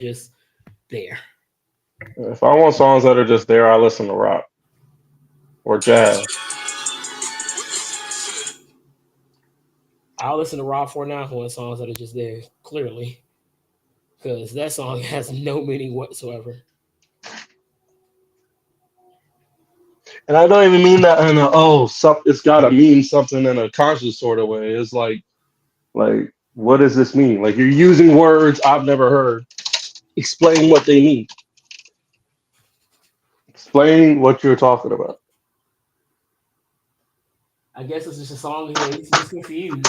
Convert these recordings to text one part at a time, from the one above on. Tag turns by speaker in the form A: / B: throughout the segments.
A: just there.
B: If I want songs that are just there, I listen to rock or jazz.
A: I'll listen to Rob 491 songs that are just there, clearly, because that song has no meaning whatsoever.
B: And I don't even mean that in a it's gotta mean something in a conscious sort of way. It's like what does this mean? Like you're using words I've never heard. Explain what they mean. Explain what you're talking about.
A: I guess it's just a song he's just confused.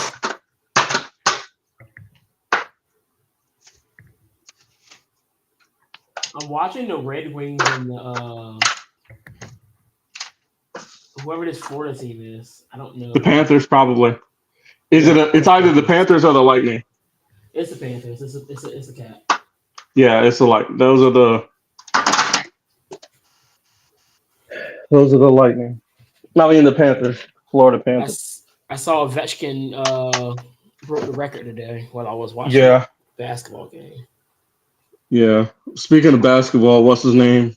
A: I'm watching the Red Wings and the whoever this Florida team is. I don't
B: The
A: know.
B: Panthers probably. Is
A: Yeah,
B: it it's either the Panthers or the Lightning.
A: it's the Panthers. It's a cat.
B: Yeah, it's the like those are the Lightning. Not even the Panthers. Florida Panthers.
A: I saw Ovechkin broke the record today while I was watching a
B: Yeah,
A: basketball game.
B: yeah. Speaking of basketball, what's his name?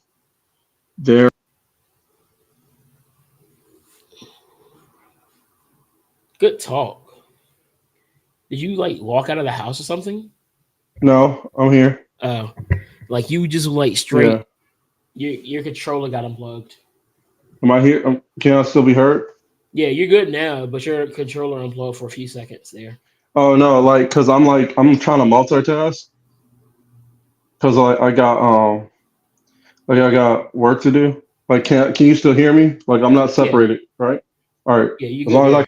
B: There.
A: Good talk. Did you like walk out of the house or something?
B: No, I'm here.
A: Oh, like you just like
B: Yeah.
A: straight. Your controller got unplugged.
B: Am I here? Can I still be heard?
A: Yeah, you're good now, but your controller unplugged for a few seconds there.
B: Oh no, cause I'm trying to multitask. Cause I got work to do. Like can you still hear me? Like I'm not
A: Yeah,
B: separated, right? All right.
A: yeah, you
B: As
A: good
B: long as I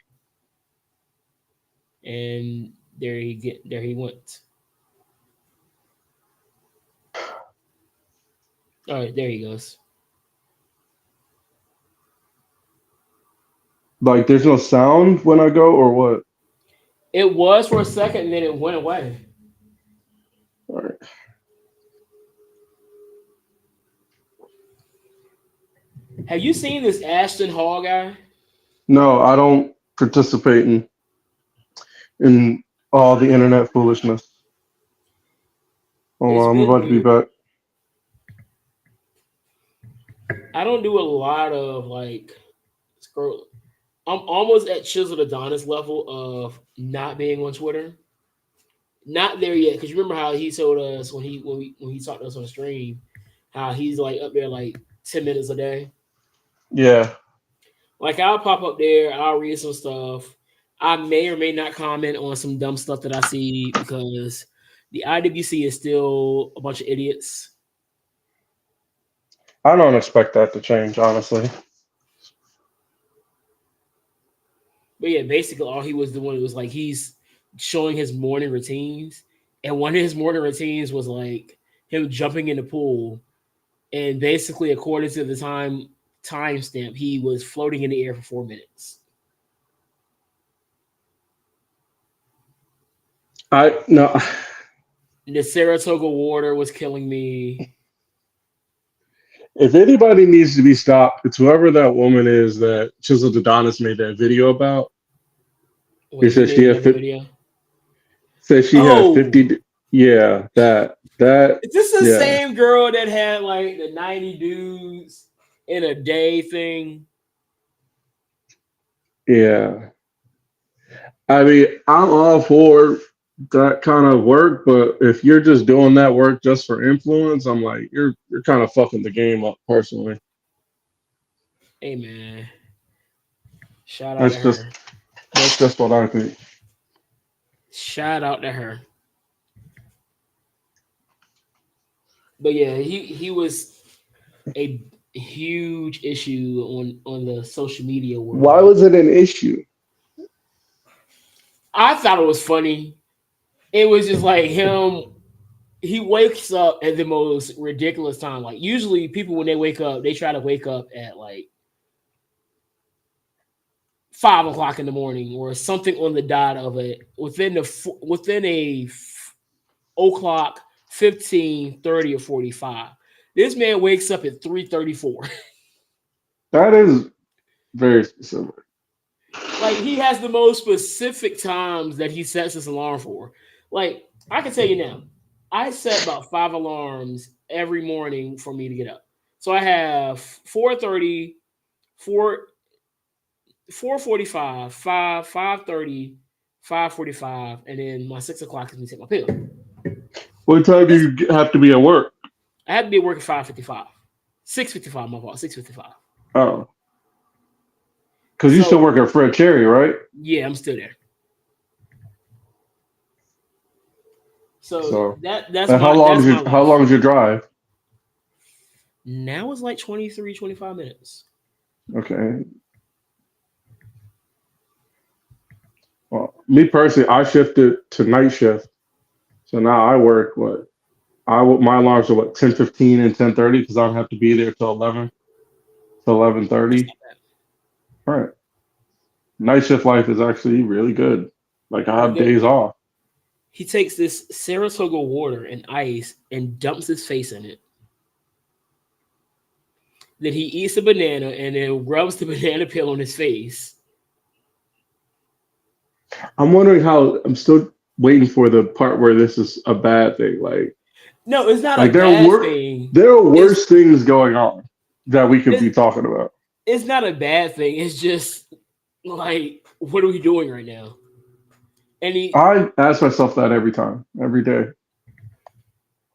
A: there. And there he went. All right, there he goes.
B: like there's no sound when I go or what?
A: It was for a second, and then it went away.
B: All right.
A: Have you seen this Ashton Hall guy?
B: No, I don't participate in all the internet foolishness. Hold
A: It's
B: on, I'm
A: been
B: about to be
A: weird.
B: back.
A: I don't do a lot of like scroll. I'm almost at Chisel Adonis level of not being on Twitter. Not there yet, because you remember how he told us when he talked to us on the stream, how he's like up there like 10 minutes a day.
B: Yeah.
A: Like I'll pop up there, I'll read some stuff. I may or may not comment on some dumb stuff that I see because the IWC is still a bunch of idiots.
B: I don't expect that to change, honestly.
A: But yeah, basically all he was doing was like he's showing his morning routines, and one of his morning routines was like him jumping in the pool, and basically according to the timestamp, he was floating in the air for 4 minutes.
B: I no
A: The Saratoga water was killing me.
B: if anybody needs to be stopped, it's whoever that woman is that Chisel Adonis made that video about. He
A: Wait, he
B: said
A: made
B: she had
A: another
B: 50,
A: video.
B: said she had
A: Oh,
B: 50. Yeah, that
A: is this the
B: yeah,
A: same girl that had like the 90 dudes in a day thing?
B: yeah. I mean, I'm all for that kind of work, but if you're just doing that work just for influence, I'm like, you're kind of fucking the game up personally.
A: Hey man, shout out to
B: That's
A: her.
B: just that's just what I think.
A: Shout out to her. But yeah, he was a huge issue on the social media
B: Why
A: world.
B: was it an issue?
A: I thought it was funny. It was just like him. He wakes up at the most ridiculous time. Like usually, people when they wake up, they try to wake up at like 5 o'clock in the morning or something on the dot of it within a o'clock, 15, 30, or 45. This man wakes up at 3:34.
B: That is very specific.
A: Like he has the most specific times that he sets his alarm for. Like I can tell you now, I set about 5 alarms every morning for me to get up. So I have 4:30, 4 4:45, 5:30, 5:45, and then my 6 o'clock is me take my pill.
B: What time do
A: This
B: you have to be at work?
A: I had to be at work at 5:55. 6:55, my fault. 6:55.
B: Oh, because you still
A: So
B: work at Fred Cherry, right?
A: yeah, I'm still there. So
B: So,
A: that's
B: and
A: my that's my
B: how
A: life.
B: long is your drive?
A: Now it's like 23, 25 minutes.
B: Okay. Well, me personally, I shifted to night shift, so now I work what my alarms are what 10:15 and 10:30 because I don't have to be there till 11 to
A: That's
B: 11:30.
A: not bad.
B: All right. Night shift life is actually really good. Like I have
A: The,
B: days off.
A: he takes this Saratoga water and ice and dumps his face in it. Then he eats a banana and then rubs the banana peel on his face.
B: I'm wondering how I'm still waiting for the part where this is a bad thing.
A: No, it's not a
B: Like
A: bad thing.
B: there are
A: It's
B: worse things going on that we could be
A: it's
B: talking about.
A: it's not a bad thing. It's just like, what are we doing right now? And he
B: I ask myself that every time, every day.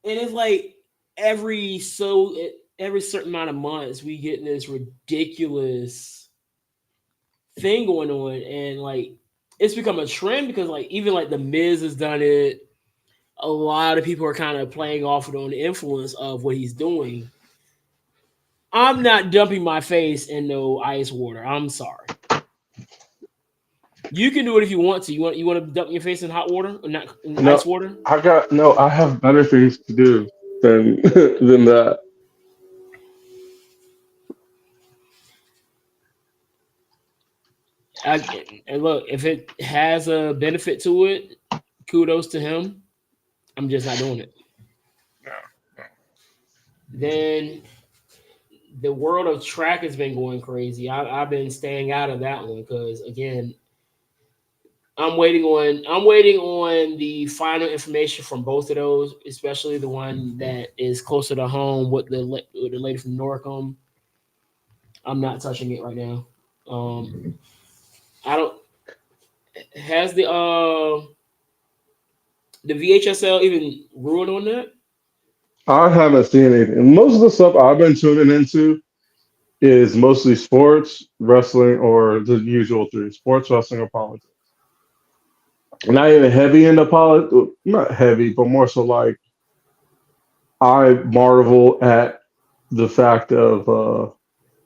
A: and it's like every so every certain amount of months we get this ridiculous thing going on, and like it's become a trend because like even like the Miz has done it. A lot of people are kind of playing off it on the influence of what he's doing. I'm not dumping my face in no ice water. I'm sorry. You can do it if you want to. You want to dump your face in hot water or not in ice
B: No,
A: water?
B: I have better things to do than than that.
A: And look, if it has a benefit to it, kudos to him. I'm just not doing it. Then the world of track has been going crazy. I've been staying out of that one because again, I'm waiting on the final information from both of those, especially the one that is closer to home with with the lady from Norcom. I'm not touching it right now. I don't has the VHSL even ruled on that?
B: I haven't seen anything. Most of the stuff I've been tuning into is mostly sports, wrestling, or the usual three: sports, wrestling, or politics. Not even heavy into politics, not heavy, but more so like I marvel at the fact of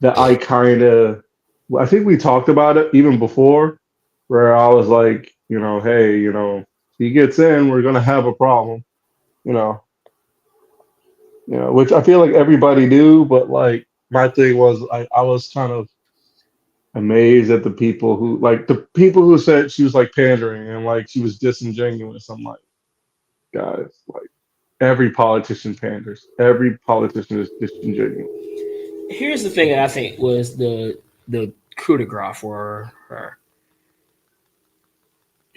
B: that I kind of, I think we talked about it even before, where I was like, hey, he gets in, we're gonna have a problem, you know, which I feel like everybody do, but like my thing was, I was kind of amazed at the people who said she was like pandering and like she was disingenuous. I'm like, guys, like every politician panders, every politician is disingenuous.
A: Here's the thing that I think was the coup de grace for her.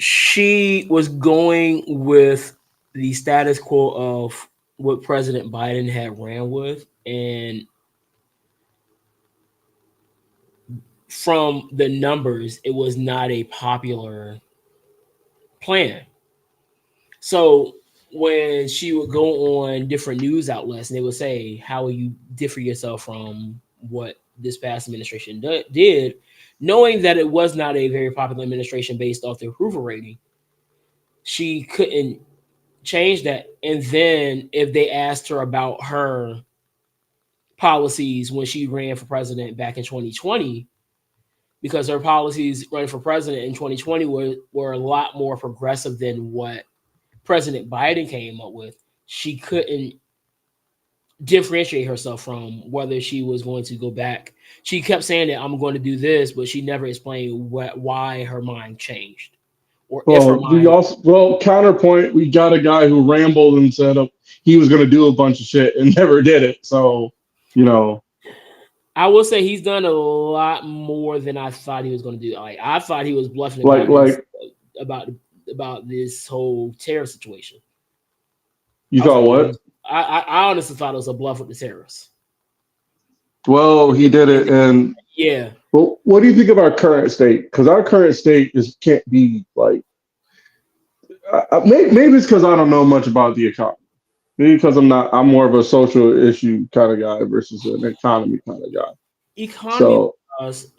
A: She was going with the status quo of what President Biden had ran with, and from the numbers, it was not a popular plan. So when she would go on different news outlets and they would say, "How will you differ yourself from what this past administration did?" Knowing that it was not a very popular administration based off the approval rating, she couldn't change that. And then if they asked her about her policies when she ran for president back in 2020, because her policies running for president in 2020 were a lot more progressive than what President Biden came up with, she couldn't differentiate herself from whether she was going to go back. She kept saying that I'm going to do this, but she never explained why her mind changed or if her mind.
B: Counterpoint, we got a guy who rambled and said he was going to do a bunch of shit and never did it. So, you know,
A: I will say he's done a lot more than I thought he was going to do. Like I thought he was bluffing
B: like
A: about this
B: like
A: about about this whole terror situation.
B: You
A: I was
B: thought
A: like,
B: what?
A: I honestly thought it was a bluff with the terrorists.
B: Well, he did
A: And
B: it, and
A: yeah,
B: well, what do you think of our current state? Because our current state just can't be like. Maybe it's because I don't know much about the economy. Maybe because I'm not. I'm more of a social issue kind of guy versus an economy kind of guy.
A: economy
B: So
A: wise,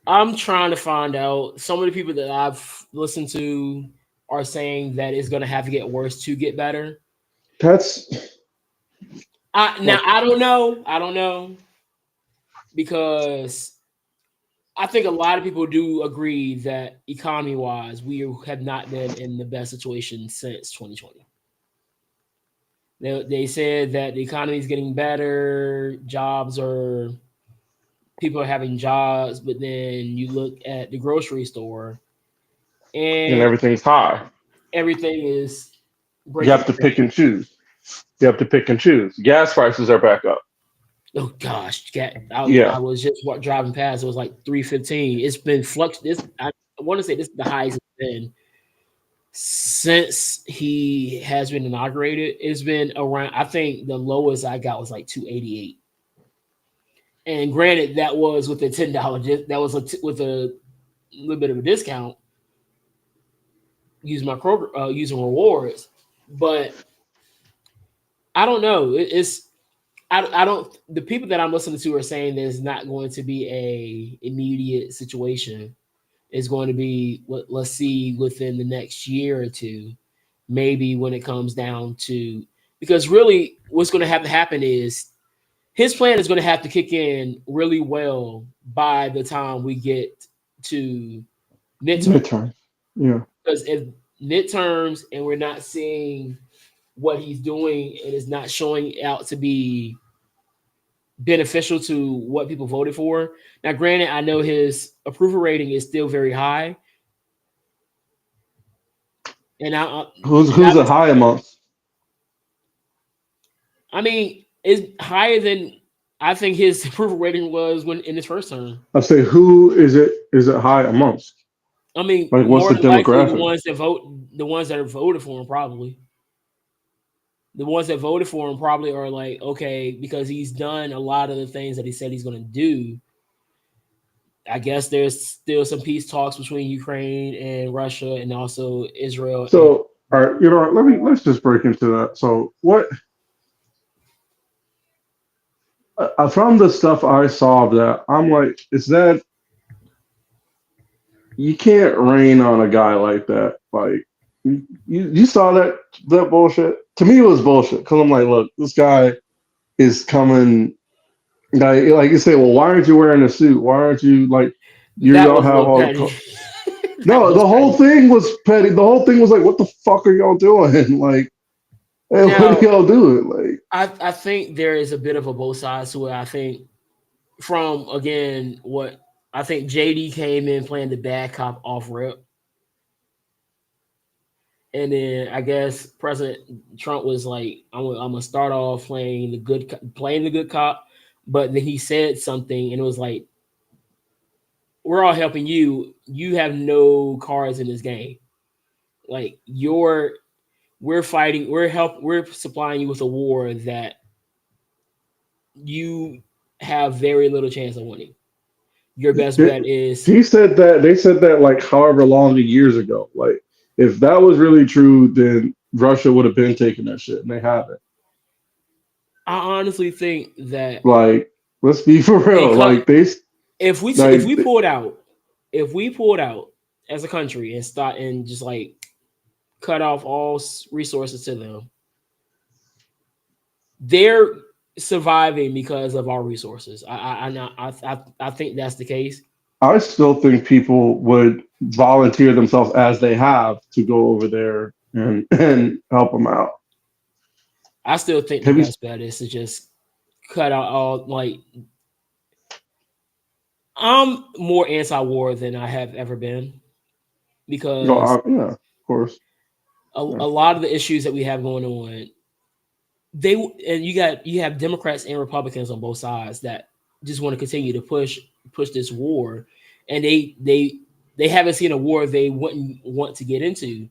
A: I'm trying to find out. Some of the people that I've listened to are saying that it's going to have to get worse to get better.
B: that's
A: Now I don't know. I don't know because I think a lot of people do agree that economy wise, we have not been in the best situation since 2020. They said that the economy is getting better, jobs are people are having jobs, but then you look at the grocery store
B: and
A: and
B: everything's high.
A: everything is
B: You
A: breaking
B: have to
A: down.
B: pick and choose. You have to pick and choose. Gas prices are back up.
A: Oh gosh, I
B: Yeah,
A: was just driving past. It was like 315. It's been flux. I want to say this is the highest it's been since he has been inaugurated. It's been around. I think the lowest I got was like 288. And granted, that was with a $10. That was with a little bit of a discount. Using my program, using rewards, but I don't know. It's I don't. The people that I'm listening to are saying there's not going to be a immediate situation. It's going to be let's see within the next year or two, maybe when it comes down to because really what's going to have to happen is his plan is going to have to kick in really well by the time we get to midterm.
B: midterm. Yeah.
A: Because if midterms and we're not seeing what he's doing and is not showing out to be beneficial to what people voted for. Now, granted, I know his approval rating is still very high, and
B: Who's a high amongst?
A: I mean, it's higher than I think his approval rating was when in his first term.
B: I say who is it? Is it high amongst?
A: I mean,
B: Like, what's
A: more
B: the
A: than likely
B: demographic?
A: the ones that are voted for him, probably the ones that voted for him probably are like, okay, because he's done a lot of the things that he said he's going to do. I guess there's still some peace talks between Ukraine and Russia, and also Israel. And
B: So, all right, you know what? Let's just break into that. So, what from the stuff I saw of that, I'm like, is that you can't rain on a guy like that? Like, you saw that bullshit. To me, it was bullshit because I'm like, look, this guy is coming. Like you say, well, why aren't you wearing a suit? Why aren't you like you
A: that
B: don't
A: was a
B: have
A: little
B: all the
A: petty. That
B: no,
A: was
B: the whole
A: petty.
B: thing was petty. The whole thing was like, what the fuck are y'all doing? Like, hey, what are
A: Now,
B: y'all doing? Like,
A: I think there is a bit of a both sides to it. I think from again what I think JD came in playing the bad cop off rip, and then I guess President Trump was like, I'm gonna start off playing the good cop," but then he said something, and it was like, "We're all helping you. You have no cards in this game. Like we're fighting. We're supplying you with a war that you have very little chance of winning. Your best
B: they,
A: bet is
B: he said that they said that like however long years ago. Like, if that was really true, then Russia would have been taking that shit, and they haven't.
A: I honestly think that
B: Like, let's be for
A: it
B: real.
A: cut
B: Like they
A: if
B: like
A: we pulled out if we pulled out as a country and start and just like cut off all resources to them, they're surviving because of our resources. I think that's the case.
B: I still think people would volunteer themselves as they have to go over there and help them out.
A: I still think the
B: Have you?
A: best bet is to just cut out all like I'm more anti-war than I have ever been
B: No,
A: because
B: yeah, of course. Yeah.
A: a lot of the issues that we have going on, they and you have Democrats and Republicans on both sides that just want to continue to push this war, and they haven't seen a war they wouldn't want to get into.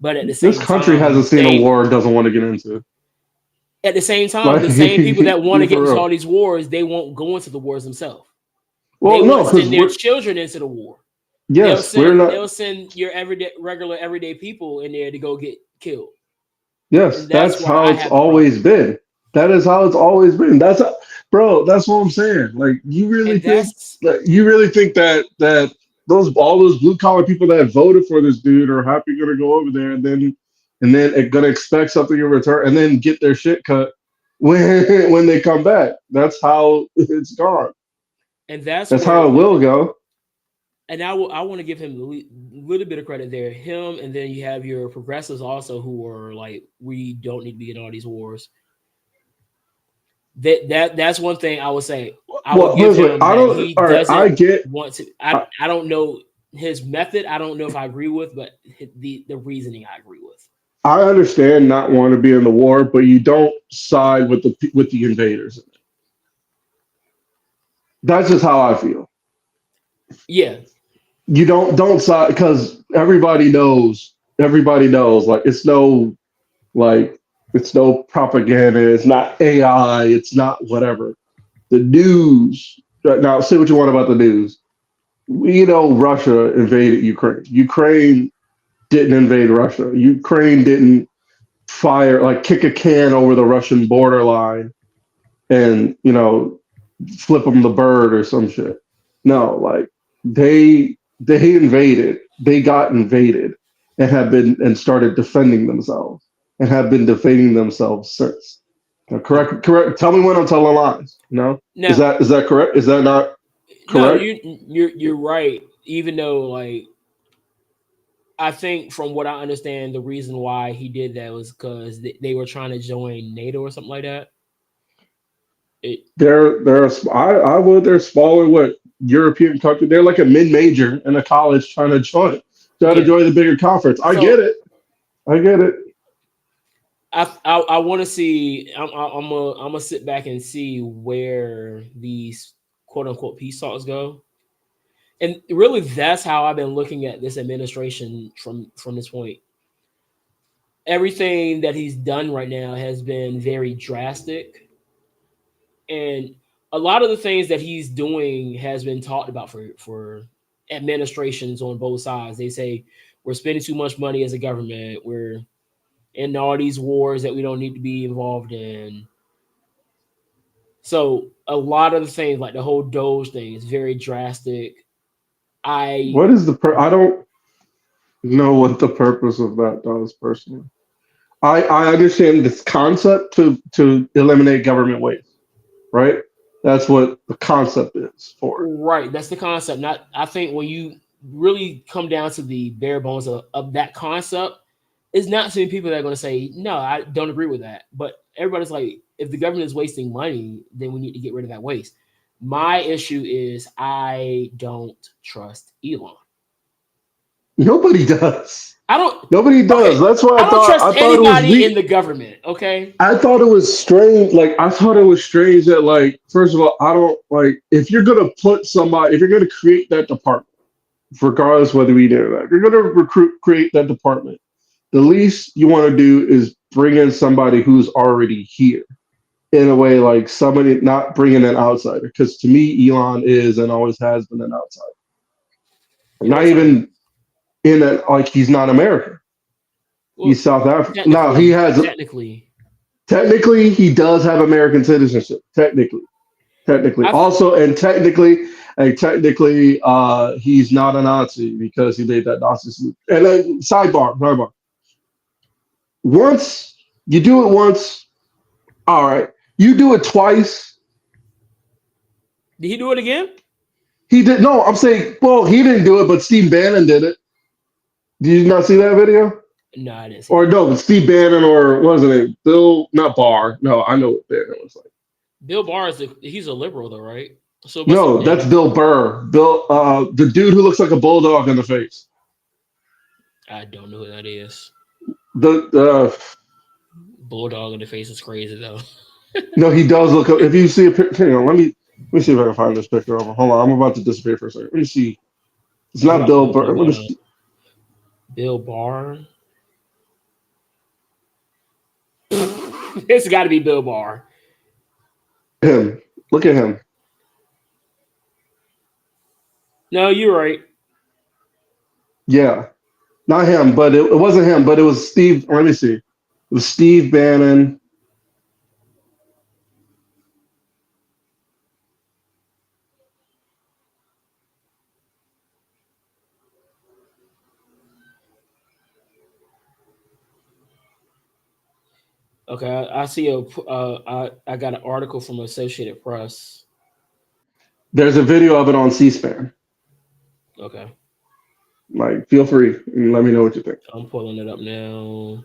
A: But
B: This country hasn't seen a war it doesn't want to get into.
A: at the same time,
B: Like,
A: the same people that want to get
B: for
A: into all
B: real.
A: these wars, they won't go into the wars themselves. They
B: Well, no,
A: won't
B: because
A: send their
B: we're
A: children into the war.
B: yes, we're not.
A: They'll send your regular everyday people in there to go get killed.
B: Yes,
A: And that's
B: that's
A: why
B: how
A: I
B: it's
A: have the problem.
B: always been. That is how it's always been. Bro. That's what I'm saying. Like,
A: And that's
B: you really think that those all those blue collar people that voted for this dude are happy gonna go over there and then are gonna expect something in return and then get their shit cut when when they come back. That's how it's gone.
A: and that's
B: That's
A: where
B: how it will go.
A: and I want to give him a little bit of credit there. Him, and then you have your progressives also who are like, we don't need to be in all these wars. That's one thing I would say. I would
B: Well,
A: give
B: but
A: him
B: I
A: that
B: don't.
A: he
B: All right, I
A: doesn't
B: get.
A: want to.
B: I,
A: I don't know his method. I don't know if I agree with, but the reasoning I agree with.
B: I understand not wanting to be in the war, but you don't side with the invaders. That's just how I feel.
A: Yeah,
B: You don't side because everybody knows like like it's no propaganda, it's not AI, it's not whatever. The news right now, say what you want about the news. We know Russia invaded Ukraine. Ukraine didn't invade Russia. Ukraine didn't fire like kick a can over the Russian borderline and flip them the bird or some shit. No, like they invaded, they got invaded, and have been and started defending themselves and have been defending themselves since. Now, correct. Tell me when I'm telling lies. No,
A: now
B: is that correct? Is that not
A: no,
B: correct?
A: you're right. Even though like I think from what I understand, the reason why he did that was because they were trying to join NATO or something like that. It
B: I would they're smaller what European country. They're like a mid major in a college try to
A: yeah.
B: join the bigger conference. I get
A: So
B: it. I get it.
A: I want to see. I'm gonna sit back and see where these quote unquote peace talks go. And really, that's how I've been looking at this administration from this point. Everything that he's done right now has been very drastic, and a lot of the things that he's doing has been talked about for administrations on both sides. They say we're spending too much money as a government. We're in all these wars that we don't need to be involved in. So a lot of the things, like the whole Doge thing, is very drastic. I
B: What is I don't know what the purpose of that does personally. I understand this concept to eliminate government waste, right? That's what the concept is for.
A: right, that's the concept. Not I think when you really come down to the bare bones of that concept, it's not too many people that are going to say no, I don't agree with that. But everybody's like, if the government is wasting money, then we need to get rid of that waste. My issue is I don't trust Elon.
B: Nobody does.
A: I don't.
B: Nobody does.
A: Okay,
B: That's why
A: I don't trust
B: I thought it was
A: anybody in
B: weak.
A: the government. Okay,
B: I thought it was strange. Like I thought it was strange that like first of all, I don't like if you're gonna put somebody if you're gonna create that department, regardless whether we do that, if you're gonna create that department, the least you want to do is bring in somebody who's already here in a way like somebody not bringing an outsider because to me Elon is and always has been an outsider.
A: you know
B: Not
A: what I'm saying?
B: even in a like he's not American.
A: Well,
B: He's South African. Now he
A: technically,
B: has
A: technically,
B: technically he does have American citizenship. Technically.
A: I
B: Also and technically he's not a Nazi because he made that Nazi salute. And then sidebar. Once you do it once, all right. You do it twice.
A: did he do it again?
B: He did no, I'm saying, well, he didn't do it, but Steve Bannon did it. Did you not see that video?
A: No, I didn't see
B: Or
A: that.
B: no, Steve Bannon or what was it? Bill, not Barr. No, I know what Bannon was like.
A: Bill Barr is he's a liberal though, right? So it must have
B: No, that's
A: been.
B: Bill Burr. The dude who looks like a bulldog in the face.
A: I don't know who that is.
B: The
A: Bulldog in the face is crazy though.
B: no, he does look. If you see a picture, hang on, let me see if I can find this picture of him. Hold on, I'm about to disappear for a second. Let me see. It's
A: I'm
B: not
A: about to
B: Bill
A: look
B: Burr.
A: him
B: Let me
A: up.
B: see.
A: Bill Barr. It's got to be Bill Barr.
B: Him. Look at him.
A: No, you're right.
B: Yeah. Not him, but it wasn't him, but it was Steve. Let me see. It was Steve Bannon.
A: Okay, I see a. I got an article from Associated Press.
B: There's a video of it on C-SPAN.
A: Okay,
B: Like, feel free and let me know what you think.
A: I'm pulling it up now.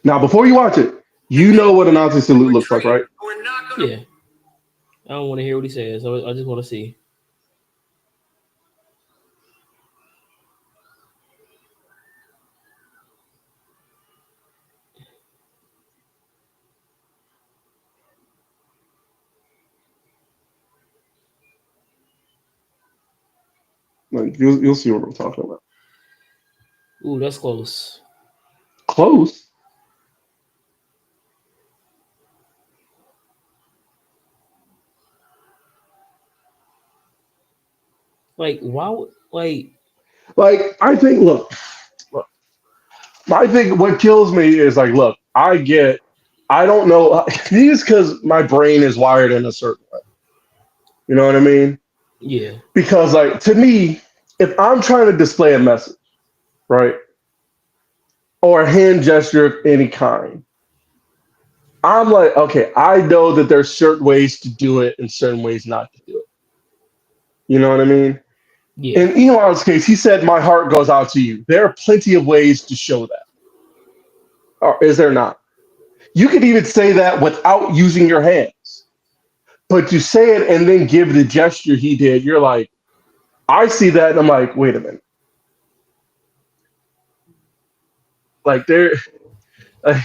B: Now, before you watch it, you know what a Nazi salute looks like, right?
A: Yeah, I don't want to hear what he says. I just want to see.
B: Like, you'll see what I'm talking about.
A: Ooh, that's close.
B: Close.
A: Like, why? Like,
B: Like, I think, look, I think what kills me is like, look, I don't know. These because my brain is wired in a certain way. You know what I mean?
A: yeah,
B: Because, like, to me, if I'm trying to display a message, right, or a hand gesture of any kind, I'm like, okay, I know that there's certain ways to do it and certain ways not to do it. You know what I mean?
A: yeah.
B: In Elon's case, he said, "My heart goes out to you." There are plenty of ways to show that, or is there not? You could even say that without using your hands, but you say it and then give the gesture he did. You're like, I see that, and I'm like, wait a minute, like there, like,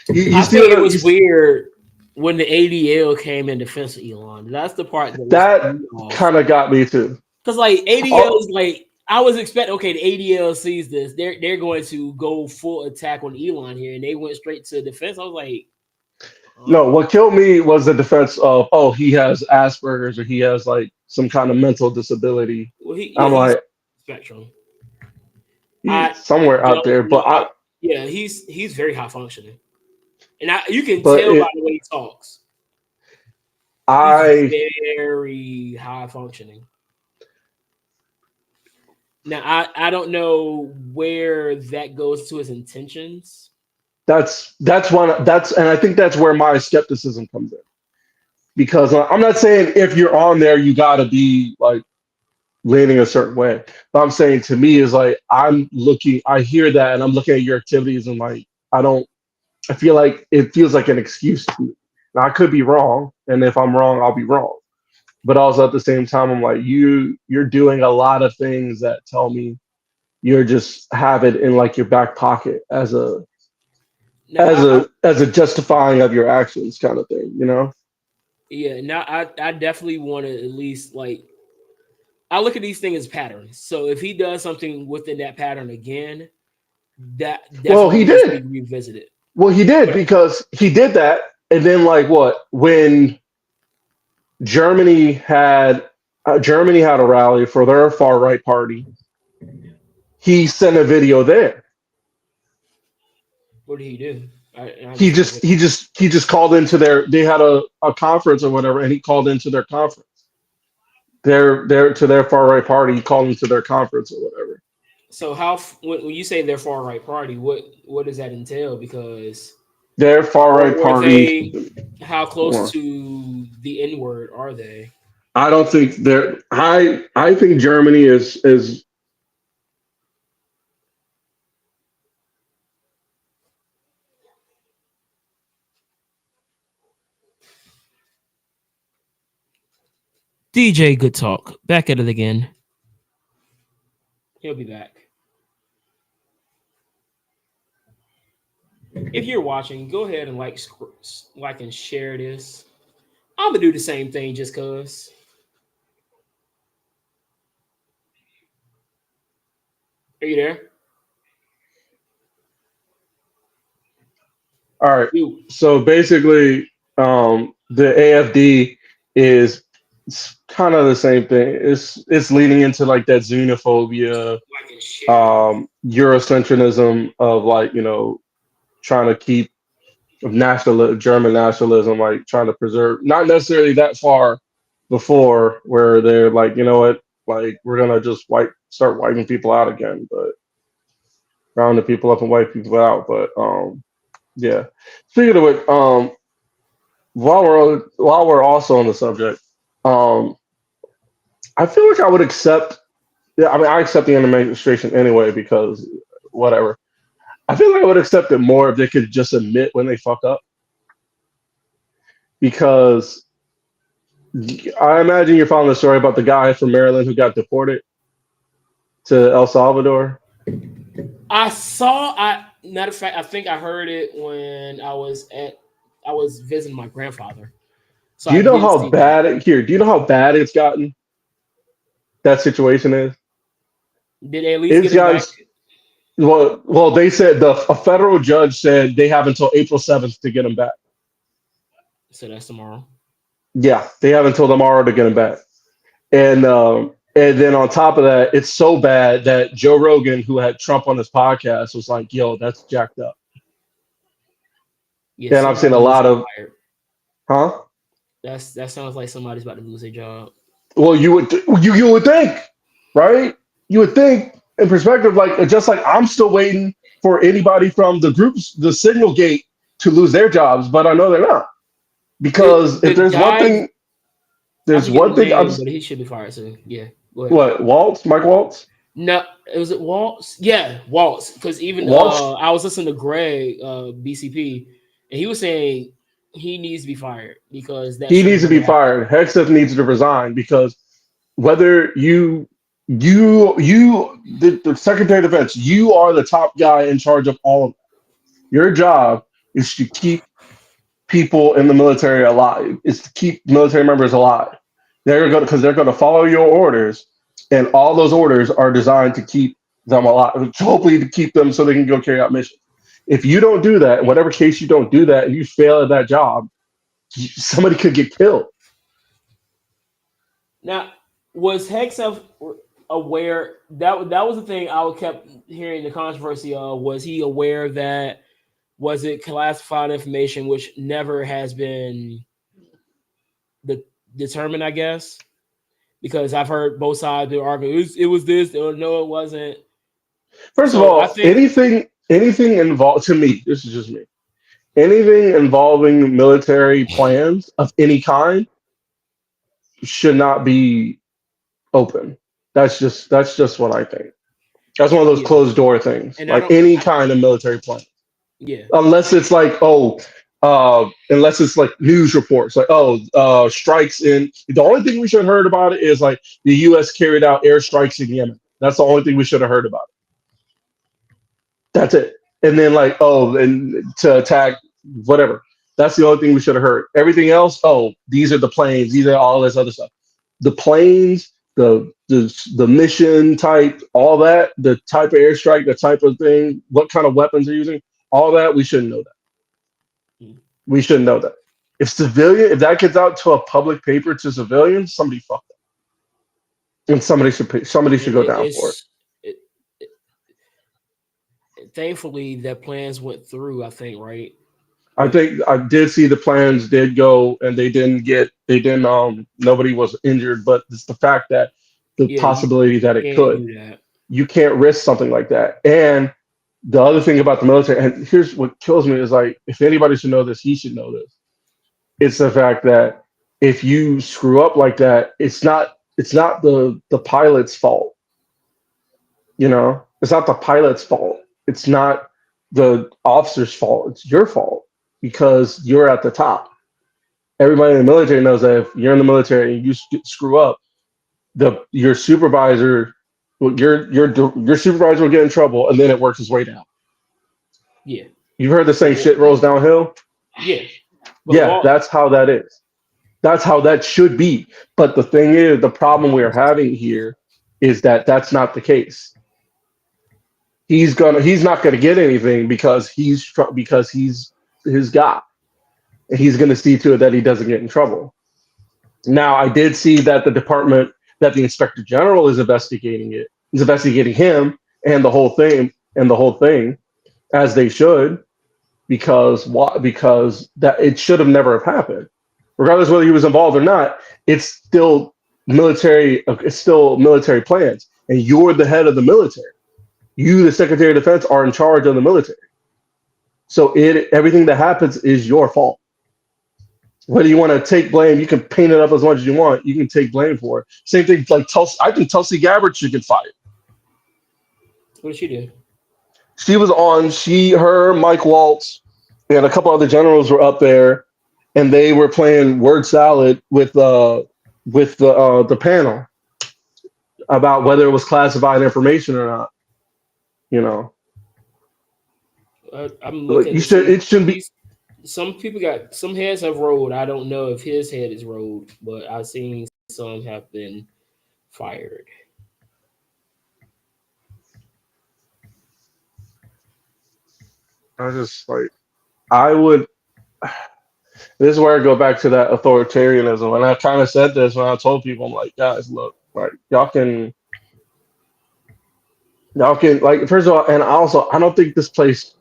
B: you
A: I
B: see
A: think
B: what
A: it
B: you
A: was weird when the ADL came in defense of Elon. That's the part that was
B: that
A: me off.
B: kind of got me too.
A: Because like ADL
B: Oh
A: is like I was expecting. Okay, the ADL sees this. They're going to go full attack on Elon here, and they went straight to defense. I was like, huh?
B: no, what killed me was the defense of, oh, he has Asperger's or he has like some kind of mental disability.
A: Well,
B: I'm
A: he's
B: like,
A: spectrum. I
B: he's somewhere out
A: don't
B: there,
A: know.
B: but I,
A: Yeah, he's very high functioning, and you can
B: but
A: tell by
B: it,
A: the way he talks. He's
B: I
A: very high functioning. Now I don't know where that goes to his intentions.
B: that's and I think that's where my skepticism comes in because I'm not saying if you're on there you got to be like leaning a certain way, but I'm saying to me is like I'm looking, I hear that and I'm looking at your activities and like I don't, I feel like it feels like an excuse to me. Now I could be wrong, and if I'm wrong, I'll be wrong. But also at the same time, I'm like you're doing a lot of things that tell me you're just have it in like your back pocket
A: Now I
B: as a justifying of your actions kind of thing, you know?
A: yeah, now I definitely want to at least like I look at these things as patterns. So if he does something within that pattern again, that
B: Well,
A: definitely
B: he
A: needs to be
B: did.
A: revisited.
B: Well, he did
A: But
B: because he did that, and then like what? When Germany had Germany had a rally for their far right party, he sent a video there.
A: what did he do? I haven't seen the video.
B: He just called into their, they had a conference or whatever, and he called into their conference. Their to their far right party, he called into their conference or whatever.
A: So when you say they're far right party, what does that entail? Because
B: Their far right
A: or
B: party.
A: they how close to the N word are they?
B: I don't think they're. I think Germany is.
A: DJ Good Talk back at it again. He'll be back. If you're watching, go ahead and like and share this. I'm gonna do the same thing just cause. Are you there?
B: All right.
A: You
B: So basically, the AFD is kind of the same thing. It's leading into like that xenophobia,
A: like and share.
B: Eurocentrism of like trying to keep German nationalism, like trying to preserve, not necessarily that far before where they're like, you know what, like we're gonna just start wiping people out again, but rounding people up and wipe people out. But yeah. Speaking of which, while we're also on the subject, um, I feel like I would accept. Yeah, I mean, I accept the administration anyway because whatever. I feel like I would accept it more if they could just admit when they fuck up because I imagine you're following the story about the guy from Maryland who got deported to El Salvador.
A: I saw. I matter of fact, I think I heard it when I was visiting my grandfather, so
B: Do
A: I
B: you know
A: did
B: how
A: see that.
B: bad do you know how bad it's gotten? That situation is.
A: Did they at least
B: It's
A: get him
B: gotten
A: back?
B: well. They said a federal judge said they have until April 7th to get him back.
A: So that's tomorrow.
B: Yeah, they have until tomorrow to get him back. And then on top of that, it's so bad that Joe Rogan, who had Trump on his podcast, was like, "Yo, that's jacked up."
A: Yeah,
B: And I've seen a
A: somebody's
B: lot
A: getting
B: of,
A: fired.
B: huh?
A: That sounds like somebody's about to lose their job.
B: Well, you would think, right? You would think in perspective, like just like I'm still waiting for anybody from the groups, the Signal Gate, to lose their jobs, but I know they're not because if
A: The
B: there's one
A: guy,
B: thing,
A: I
B: there's
A: forget the
B: one thing.
A: name, but he should be fired soon. Yeah, go ahead.
B: What Waltz, Mike Waltz,
A: No, was it Waltz? Yeah, Waltz. Because even
B: Waltz,
A: I was listening to Greg BCP, and he was saying he needs to be fired because that
B: he
A: should have
B: needs to be
A: never happened.
B: fired. Hegseth needs to resign because whether the Secretary of Defense, you are the top guy in charge of all of it. Your job is to keep people in the military alive, is to keep military members alive. They're going because they're going to follow your orders, and all those orders are designed to keep them alive, hopefully to keep them so they can go carry out missions. If you don't do that, in whatever case you don't do that, and you fail at that job, somebody could get killed.
A: Now, was Hexef aware that was the thing I kept hearing the controversy of? Was he aware that was it classified information, which never has been the determined, I guess, because I've heard both sides be arguing it was this or no, it wasn't.
B: First of
A: So I
B: all,
A: think
B: anything involved to me, this is just me. Anything involving military plans of any kind should not be open. That's just what I think. That's one of those
A: yeah,
B: closed door things.
A: and I
B: Like
A: don't.
B: any kind of military plan,
A: Yeah,
B: unless it's like unless it's like news reports, like strikes in. The only thing we should have heard about it is like the U.S. carried out airstrikes in Yemen. That's the only thing we should have heard about. That's it. And then like, and to attack whatever. That's the only thing we should have heard. Everything else, these are the planes, these are all this other stuff. The planes, the mission type, all that, the type of airstrike, the type of thing, what kind of weapons they're using, all that, we shouldn't know that. We shouldn't know that. If that gets out to a public paper to civilians, somebody fucked up. And somebody should go down for it.
A: it, thankfully that plans went through. I think right,
B: I
A: but
B: think I did see the plans did go and nobody was injured, but it's the fact that the
A: yeah, you
B: possibility that it
A: can't
B: could.
A: do that.
B: You can't risk something like that. And the other thing about the military, and here's what kills me is like if anybody should know this, he should know this. It's the fact that if you screw up like that, it's not the pilot's fault. It's not the pilot's fault. It's not the officer's fault. It's your fault because you're at the top. Everybody in the military knows that if you're in the military and you screw up, your supervisor, your supervisor will get in trouble, and then it works its way down.
A: Yeah,
B: You've heard the
A: but
B: saying, "Shit rolls downhill."
A: yeah, but
B: Yeah,
A: Walt.
B: that's how that is. That's how that should be. But the thing is, the problem we are having here is that that's not the case. He's not gonna get anything because he's his guy, and he's going to see to it that he doesn't get in trouble. Now, I did see that the inspector general is investigating it. He's investigating him and the whole thing, as they should, because why? Because that it should have never have happened, regardless whether he was involved or not. It's still military. It's still military plans, and you're the head of the military. You, the Secretary of Defense, are in charge of the military. So everything that happens is your fault. Whether you want to take blame, you can paint it up as much as you want. You can take blame for it. Same thing like Tulsi. I think Tulsi Gabbard should get fired.
A: What did she do?
B: She was on. Her, Mike Waltz, and a couple other generals were up there, and they were playing word salad with the panel about whether it was classified information or not. You know,
A: I'm
B: like
A: looking
B: you
A: to
B: should.
A: see.
B: It shouldn't be.
A: Some people got some heads have rolled. I don't know if his head is rolled, but I've seen some have been fired.
B: I just like I would. This is where I go back to that authoritarianism, and I kind of said this when I told people, I'm like, guys, look, like y'all can like first of all, and also I don't think this place.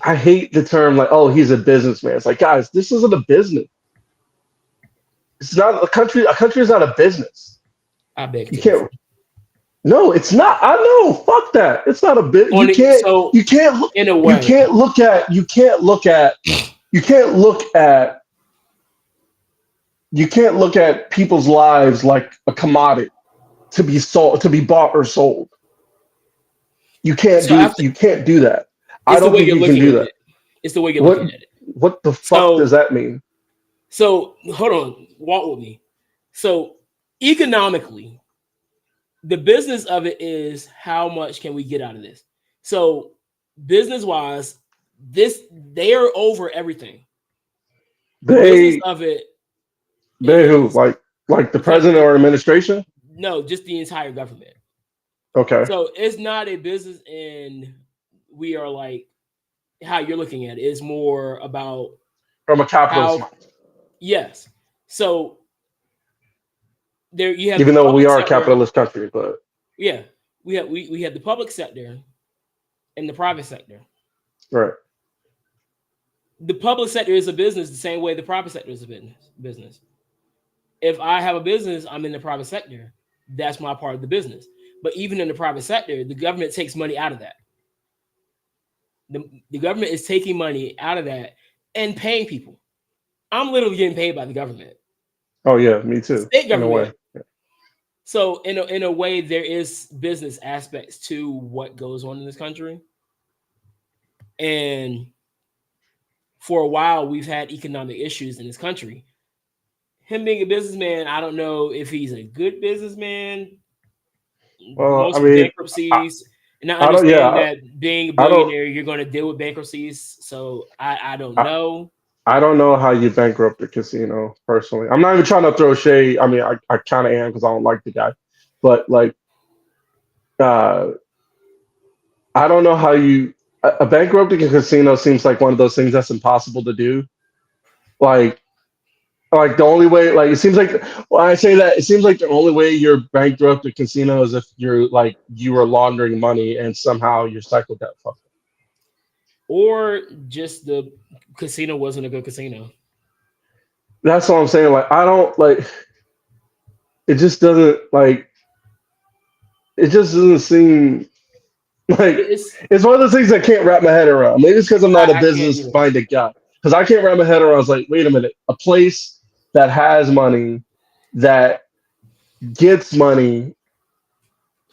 B: I hate the term like, oh, he's a businessman. It's like, guys, this isn't a business. It's not a country. A country is not a business.
A: I beg
B: You
A: to differ.
B: can't. No, it's not. I know. Fuck that. It's not a bit.
A: On
B: You
A: it,
B: can't.
A: so
B: You can't.
A: in a
B: You
A: way,
B: can't look at. You can't look at. You can't look at. You can't look at people's lives like a commodity to be sold, to be bought or sold. You can't
A: so
B: do.
A: after
B: You can't do that. I
A: it's the
B: don't
A: way
B: think
A: you're
B: you can
A: looking
B: do
A: at
B: that.
A: it. It's the way you're looking
B: What?
A: at it.
B: What the fuck does
A: So
B: that mean?
A: so hold on, walk with me. So economically, the business of it is how much can we get out of this? So business wise, this they are over everything. The business
B: They.
A: of it
B: They who
A: is
B: like the
A: because
B: president or administration?
A: no, just the entire government.
B: Okay.
A: So it's not a business in we are like how you're looking at it. It's more about
B: From a capitalist
A: how
B: mind.
A: yes. So there you have the
B: Even though we
A: public
B: are a
A: sector.
B: capitalist country, but
A: Yeah. We have the public sector and the private sector.
B: right.
A: The public sector is a business the same way the private sector is a business. If I have a business, I'm in the private sector. That's my part of the business. But even in the private sector, the government takes money out of that. The government is taking money out of that and paying people. I'm literally getting paid by the government,
B: Oh yeah, me too.
A: state
B: In a
A: government.
B: way.
A: So in a way, there is business aspects to what goes on in this country. And for a while, we've had economic issues in this country. Him being a businessman, I don't know if he's a good businessman.
B: Well, I
A: Most
B: mean, I,
A: bankruptcies, and I
B: I don't.
A: understand
B: Yeah,
A: that being a
B: I don't.
A: billionaire, you're going to deal with bankruptcies. So I don't
B: I,
A: know.
B: I don't know how you bankrupt a casino personally. I'm not even trying to throw shade. I mean, I kind of am because I don't like the guy, but like, uh, I don't know how you a bankrupting a casino seems like one of those things that's impossible to do. Like Like the only way, like it seems like when I say that, it seems like the only way you're bankrupt at casino is if you're like you are laundering money and somehow your cycle got fucked.
A: Or just the casino wasn't a good casino.
B: That's what I'm saying. Like I don't like it. Just doesn't like it. Just doesn't seem like
A: It's
B: it's one of those things I can't wrap my head around. Maybe it's because I'm not a
A: I can't
B: business
A: either.
B: minded guy. Because I can't wrap my head around. I was like, wait a minute, a place that has money that gets money.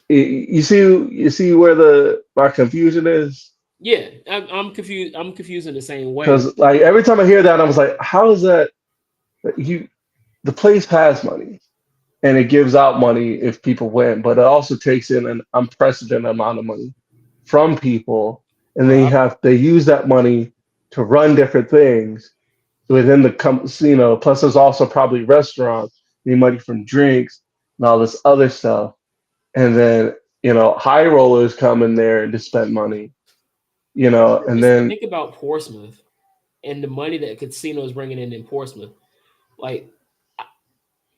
B: You see where the my confusion is.
A: Yeah, I'm confused. I'm confused in the same way.
B: Because like every time I hear that, I was like, how is that you the place has money and it gives out money if people win, but it also takes in an unprecedented amount of money from people, and then
A: Right.
B: they use that money to run different things within the casino. Plus, there's also probably restaurants, need money from drinks and all this other stuff, and then high rollers come in there to spend money. and
A: Just
B: then
A: think about Portsmouth and the money that casino is bringing in Portsmouth. Like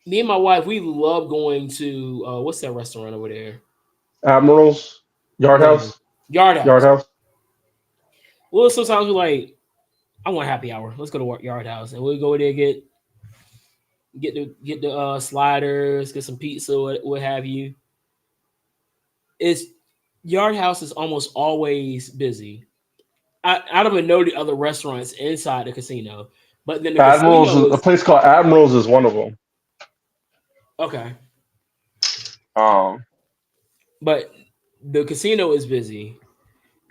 A: me and my wife, we love going to what's that restaurant over there?
B: Admirals, Yard
A: No,
B: House,
A: Yard
B: Yard
A: House.
B: House.
A: Well, sometimes we're like, I want happy hour. Let's go to Yard House, and we go there get the sliders, get some pizza, what have you. It's Yard House is almost always busy. I don't even know the other restaurants inside the casino, but then the
B: Admirals,
A: casino
B: a
A: is
B: place called Admirals is one of them.
A: okay,
B: Um,
A: but the casino is busy.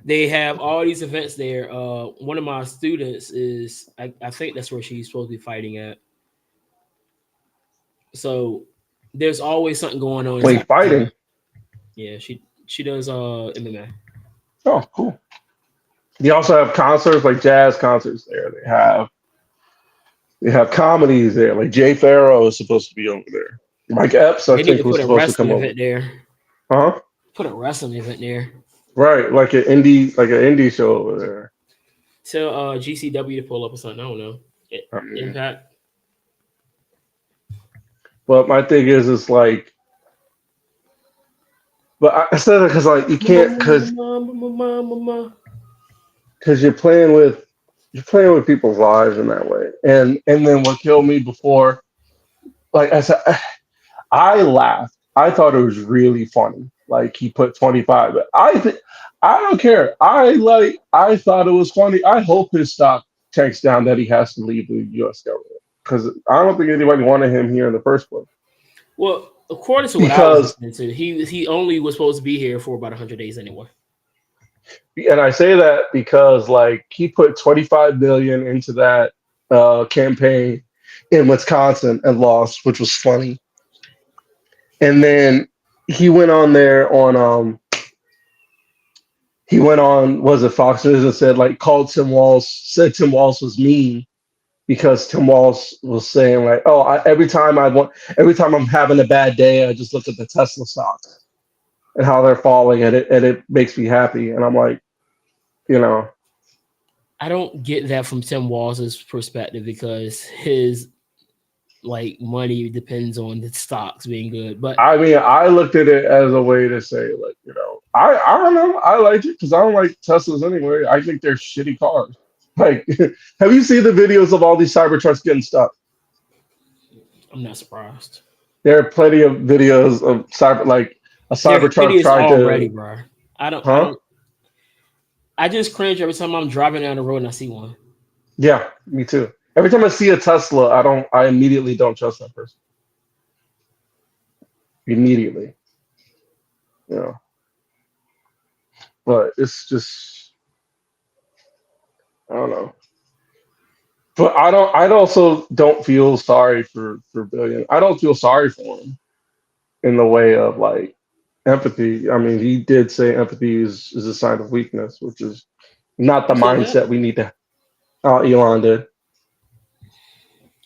A: They have all these events there. One of my students is I think that's where she's supposed to be fighting at. So there's always something going on inside
B: wait,
A: the casino.
B: fighting.
A: Yeah, she does MMA.
B: Oh, cool. They also have concerts like jazz concerts there. They have comedies there. Like Jay Farrow is supposed to be over there. Mike Epps, I
A: They need
B: think,
A: to
B: was
A: put a
B: supposed to
A: wrestling
B: come over.
A: event there.
B: Huh?
A: Put a wrestling event there.
B: Right, like an indie show over there.
A: Tell GCW to pull up or something. I don't know.
B: I mean,
A: Impact.
B: but my thing is, it's like, but I said it because like you
A: Mama,
B: can't
A: mama, mama, mama.
B: because you're playing with people's lives in that way. And then what killed me before, like I said, I laughed. I thought it was really funny. Like he put 25, but I don't care. I thought it was funny. I hope his stock takes down that he has to leave the U.S. government because I don't think anybody wanted him here in the first place.
A: Well, according to what I was
B: Because
A: listening to, he only was supposed to be here for about 100 days anyway.
B: and I say that because like he put 25 billion into that campaign in Wisconsin and lost, which was funny. And then he went on there on he went on was it Fox News and said like called Tim Walz said Tim Walz was mean because Tim Walz was saying like oh every time I'm having a bad day I just look at the Tesla stocks and how they're falling and it makes me happy and I'm like you know
A: I don't get that from Tim Walz's perspective because his like money depends on the stocks being good. But
B: I mean I looked at it as a way to say like I don't know I liked it because I don't like Teslas anyway I think they're shitty cars like have you seen the videos of all these Cybertrucks getting stuck?
A: I'm not surprised.
B: There are plenty of videos of like a
A: They're
B: Cybertruck
A: hideous
B: trying
A: already,
B: to,
A: bro. I
B: huh?
A: don't. I just cringe every time I'm driving down the road and I see one.
B: Yeah, me too. Every time I see a Tesla, I immediately don't trust that person. Immediately, you know. But it's just, I don't know. But I also don't feel sorry for Billion. I don't feel sorry for him in the way of like empathy. I mean, he did say empathy is a sign of weakness, which is not the
A: Who said that?
B: mindset we need to. Elon did.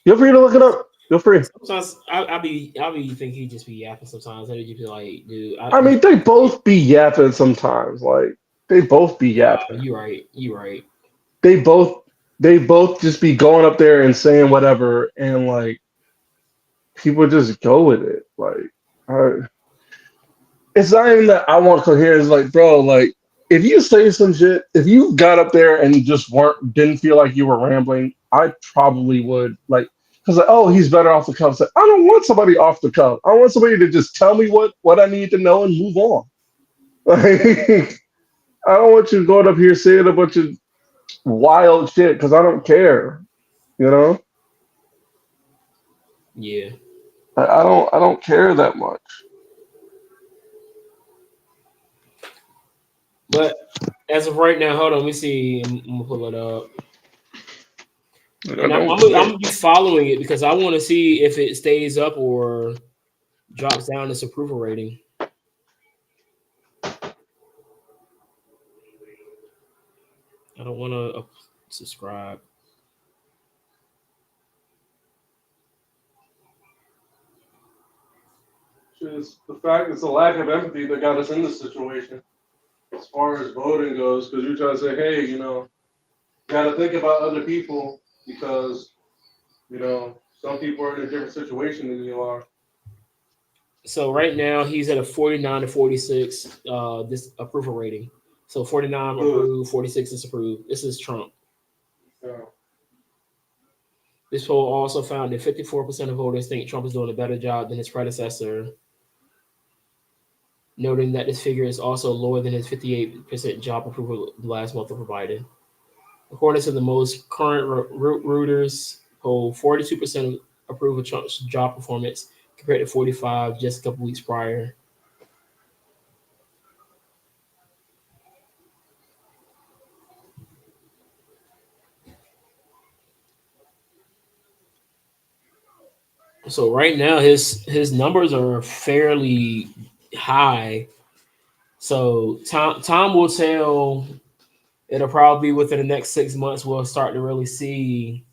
B: Feel free to look it up. Feel free.
A: Sometimes I be think he just be yapping. Sometimes I just be like, dude,
B: I mean, they both be yapping sometimes. Like they both be yapping.
A: you right, you right.
B: They both they both just be going up there and saying whatever, and like people just go with it. Like I, it's not even that I want coherence. Like, bro, like if you say some shit, if you got up there and just didn't feel like you were rambling, I probably would like because like, oh, he's better off the cuff. It's like, I don't want somebody off the cuff. I want somebody to just tell me what I need to know and move on. Like I don't want you going up here saying a bunch of wild shit because I don't care. You know,
A: Yeah,
B: I don't care that much.
A: but as of right now, hold on, let me see. I'm gonna pull it up,
B: I
A: and I'm
B: don't
A: I'm gonna, I'm
B: care.
A: gonna be following it because I want to see if it stays up or drops down its approval rating. I don't want to subscribe.
B: Just the fact it's a lack of empathy that got us in this situation. as far as voting goes, because you're trying to say, hey, you got to think about other people because some people are in a different situation than you are.
A: So right now he's at a 49 to 46 this approval rating. So 49
B: Good.
A: approved, 46 disapproved. This is Trump.
B: Yeah.
A: This poll also found that 54% of voters think Trump is doing a better job than his predecessor, noting that this figure is also lower than his 58% job approval last month of Biden. According to the most current Reuters poll, 42% approve of Trump's job performance compared to 45 just a couple weeks prior. So right now his numbers are fairly high. So time will tell. It'll probably be within the next 6 months we'll start to really see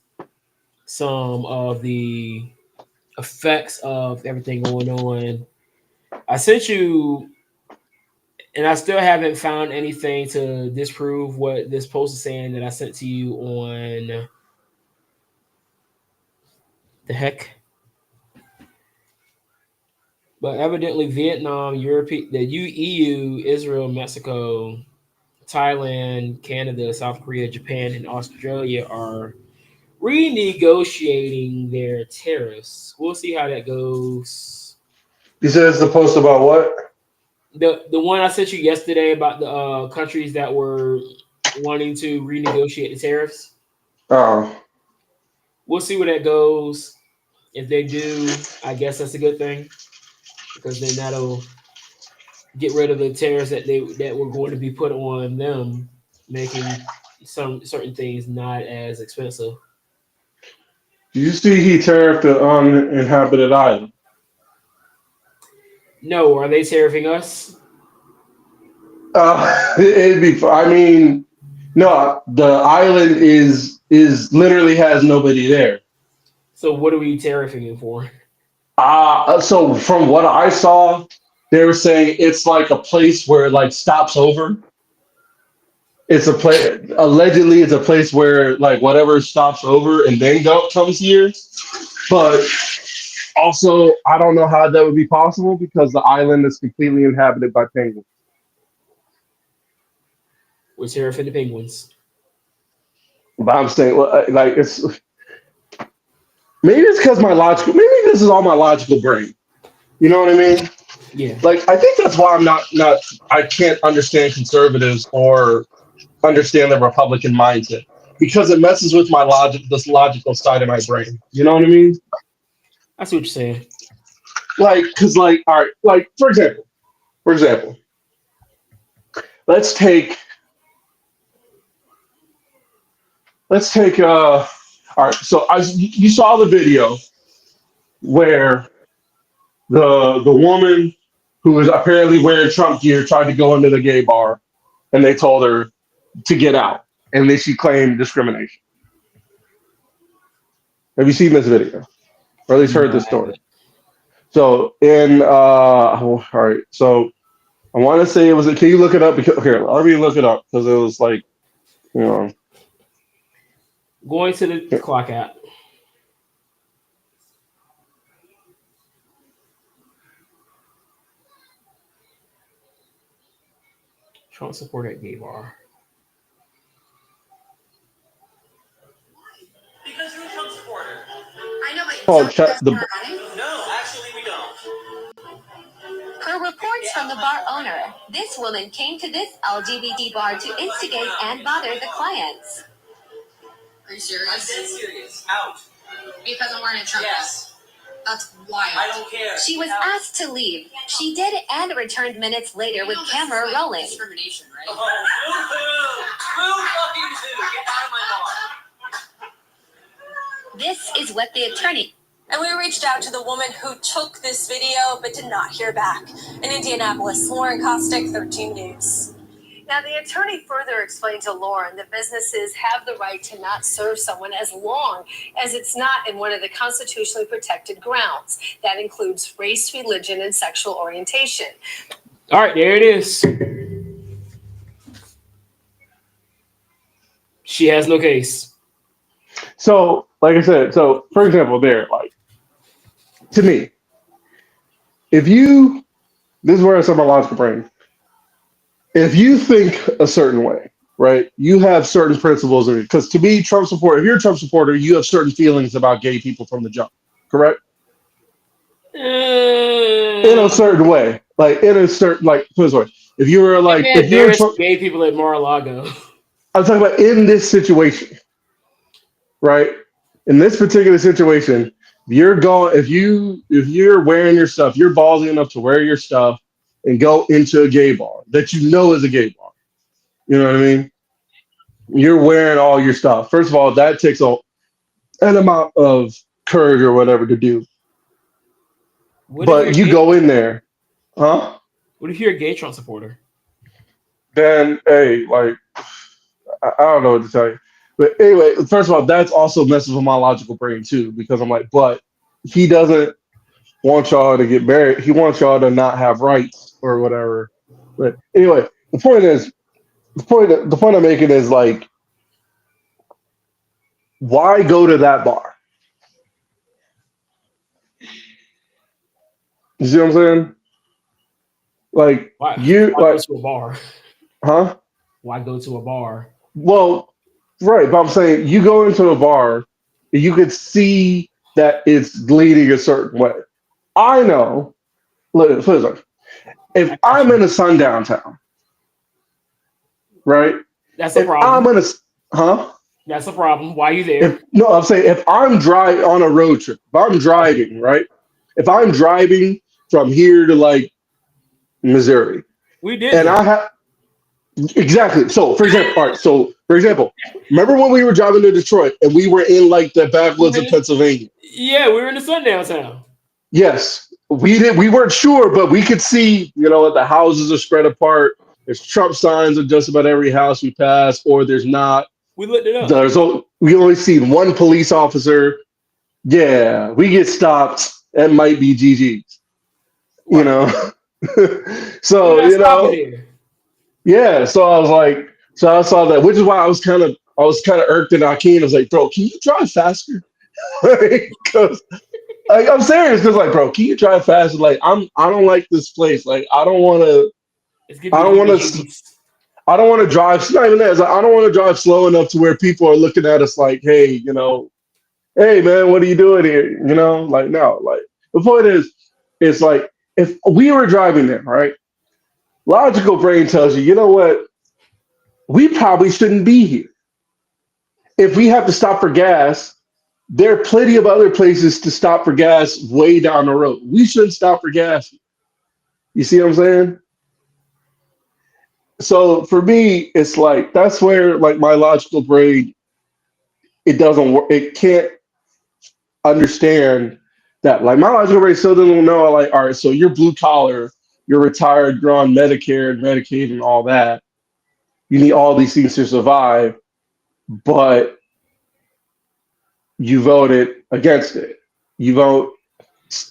A: some of the effects of everything going on. I sent you, and I still haven't found anything to disprove what this post is saying that I sent to you on the heck. But evidently, Vietnam, Europe, the EU, Israel, Mexico, Thailand, Canada, South Korea, Japan, and Australia are renegotiating their tariffs. We'll see how that goes.
B: He says the post about what?
A: The one I sent you yesterday about the countries that were wanting to renegotiate the tariffs.
B: Oh,
A: We'll see where that goes. If they do, I guess that's a good thing because then that'll get rid of the tariffs that were going to be put on them, making some certain things not as expensive.
B: you see, he tariffed the uninhabited island.
A: No, are they tariffing us?
B: It'd be. I mean, no, the island is literally has nobody there.
A: So what are we tariffing it for?
B: So from what I saw, they were saying it's like a place where it like stops over. It's a place. Allegedly, it's a place where like whatever stops over and then comes here. But also, I don't know how that would be possible because the island is completely inhabited by penguins.
A: We're tariffing the penguins.
B: But I'm saying, like, maybe it's because my logical. Maybe this is all my logical brain. You know what I mean?
A: Yeah.
B: Like, I think that's why I'm not. I can't understand conservatives or understand the Republican mindset because it messes with my logic, this logical side of my brain. You know what I mean?
A: I see what you're saying.
B: Like, because, like, all right, like for example, let's take, let's take. All right, so you saw the video where the woman who was apparently wearing Trump gear tried to go into the gay bar, and they told her to get out, and then she claimed discrimination. Have you seen this video, or at least heard
A: No, I
B: this story?
A: haven't.
B: So all right, so I want to say it was. Can you look it up? Because here, let me look it up because it was like you know.
A: Going to the clock app. Trump supporter at gay bar.
C: Because you're a Trump supporter. I know, but you
B: Oh,
C: don't
B: chat
C: guys
B: the.
C: are running? No, actually, we don't. Per reports from the bar owner, this woman came to this LGBT bar to instigate and bother the clients. Are you serious? I'm dead serious. Out. Because I'm wearing a Trump. Yes. That's wild. I don't care. She was asked to leave. She did and returned minutes later with camera rolling. Discrimination, right? Oh, boo fucking boo. Get out of my bar. This is what the attorney. And we reached out to the woman who took this video but did not hear back. In Indianapolis, Lauren Kostick, 13 News. Now, the attorney further explained to Lauren that businesses have the right to not serve someone as long as it's not in one of the constitutionally protected grounds. That includes race, religion, and sexual orientation.
A: All right, there it is. She has no case.
B: So, like I said, so for example, there, like to me, if you, this is where I said my logical brain. If you think a certain way, right? You have certain principles, because to me, Trump supporter. If you're a Trump supporter, you have certain feelings about gay people from the jump, correct? In a
A: Uh,
B: certain way, like in a certain, like put it this way, if you were
A: that
B: like,
A: man
B: if you're a
A: embarrassed
B: Trump,
A: gay people at Mar-a-Lago.
B: I'm talking about in this situation, right? In this particular situation, if you're wearing your stuff, you're ballsy enough to wear your stuff and go into a gay bar that you know is a gay bar. You know what I mean? You're wearing all your stuff. First of all, that takes an amount of courage or whatever to do.
A: What if you're
B: But
A: a
B: you
A: gay
B: go
A: Trump
B: in
A: supporter?
B: there, huh?
A: What if you're a gay Trump supporter?
B: Then hey, like I don't know what to tell you. But anyway, first of all, that's also messes with my logical brain too, because I'm like, but he doesn't want y'all to get married. He wants y'all to not have rights or whatever. But anyway, the point I'm making is like, why go to that bar? You see what I'm saying? Like
A: Why?
B: you
A: Why go
B: like,
A: to a bar?
B: huh?
A: Why go to a bar?
B: Well, right, but I'm saying you go into a bar, you could see that it's leading a certain way. I know. Look, put it this way.
A: I
B: If
A: got
B: I'm
A: you.
B: in a sundown town, right?
A: That's a
B: If I'm
A: problem.
B: in a, huh?
A: That's a problem. Why are you
B: If
A: there?
B: no, I'm saying if I'm driving on a road trip, if I'm
A: Oh,
B: driving, right? If I'm driving from here to like Missouri,
A: we did
B: and
A: that.
B: I have exactly. So, for example, all right. So, for example, remember when we were driving to Detroit and we were in like the
A: We were
B: backwoods
A: in
B: of
A: the,
B: Pennsylvania?
A: yeah, we were in the sundown town.
B: Yes, we did. We weren't sure, but we could see, that the houses are spread apart. There's Trump signs on just about every house we pass, or there's not.
A: We looked it up.
B: We only see one police officer. Yeah, we get stopped. That might be GG's, you
A: Right.
B: know.
A: We're
B: So
A: not stopping there.
B: yeah. So I was like, so I saw that, which is why I was kind of irked at Akeem. I was like, bro, can you drive faster? Because like, I'm serious, because like, bro, can you drive faster? Like, I don't like this place. Like,
A: It's giving
B: I
A: me
B: don't
A: the
B: want to,
A: heebie-jeebies.
B: I don't want to drive. It's not even that. It's like, I don't want to drive slow enough to where people are looking at us like, hey, hey man, what are you doing here? Like no, like the point is, it's like if we were driving there, right? Logical brain tells you, you know what? We probably shouldn't be here. If we have to stop for gas, there are plenty of other places to stop for gas way down the road. We shouldn't stop for gas. You see what I'm saying? So for me, it's like that's where like my logical brain it doesn't work. It can't understand that. Like my logical brain still doesn't know. Like, all right, so you're blue collar, you're retired, you're on Medicare and Medicaid and all that. You need all these things to survive, but you voted against it. You vote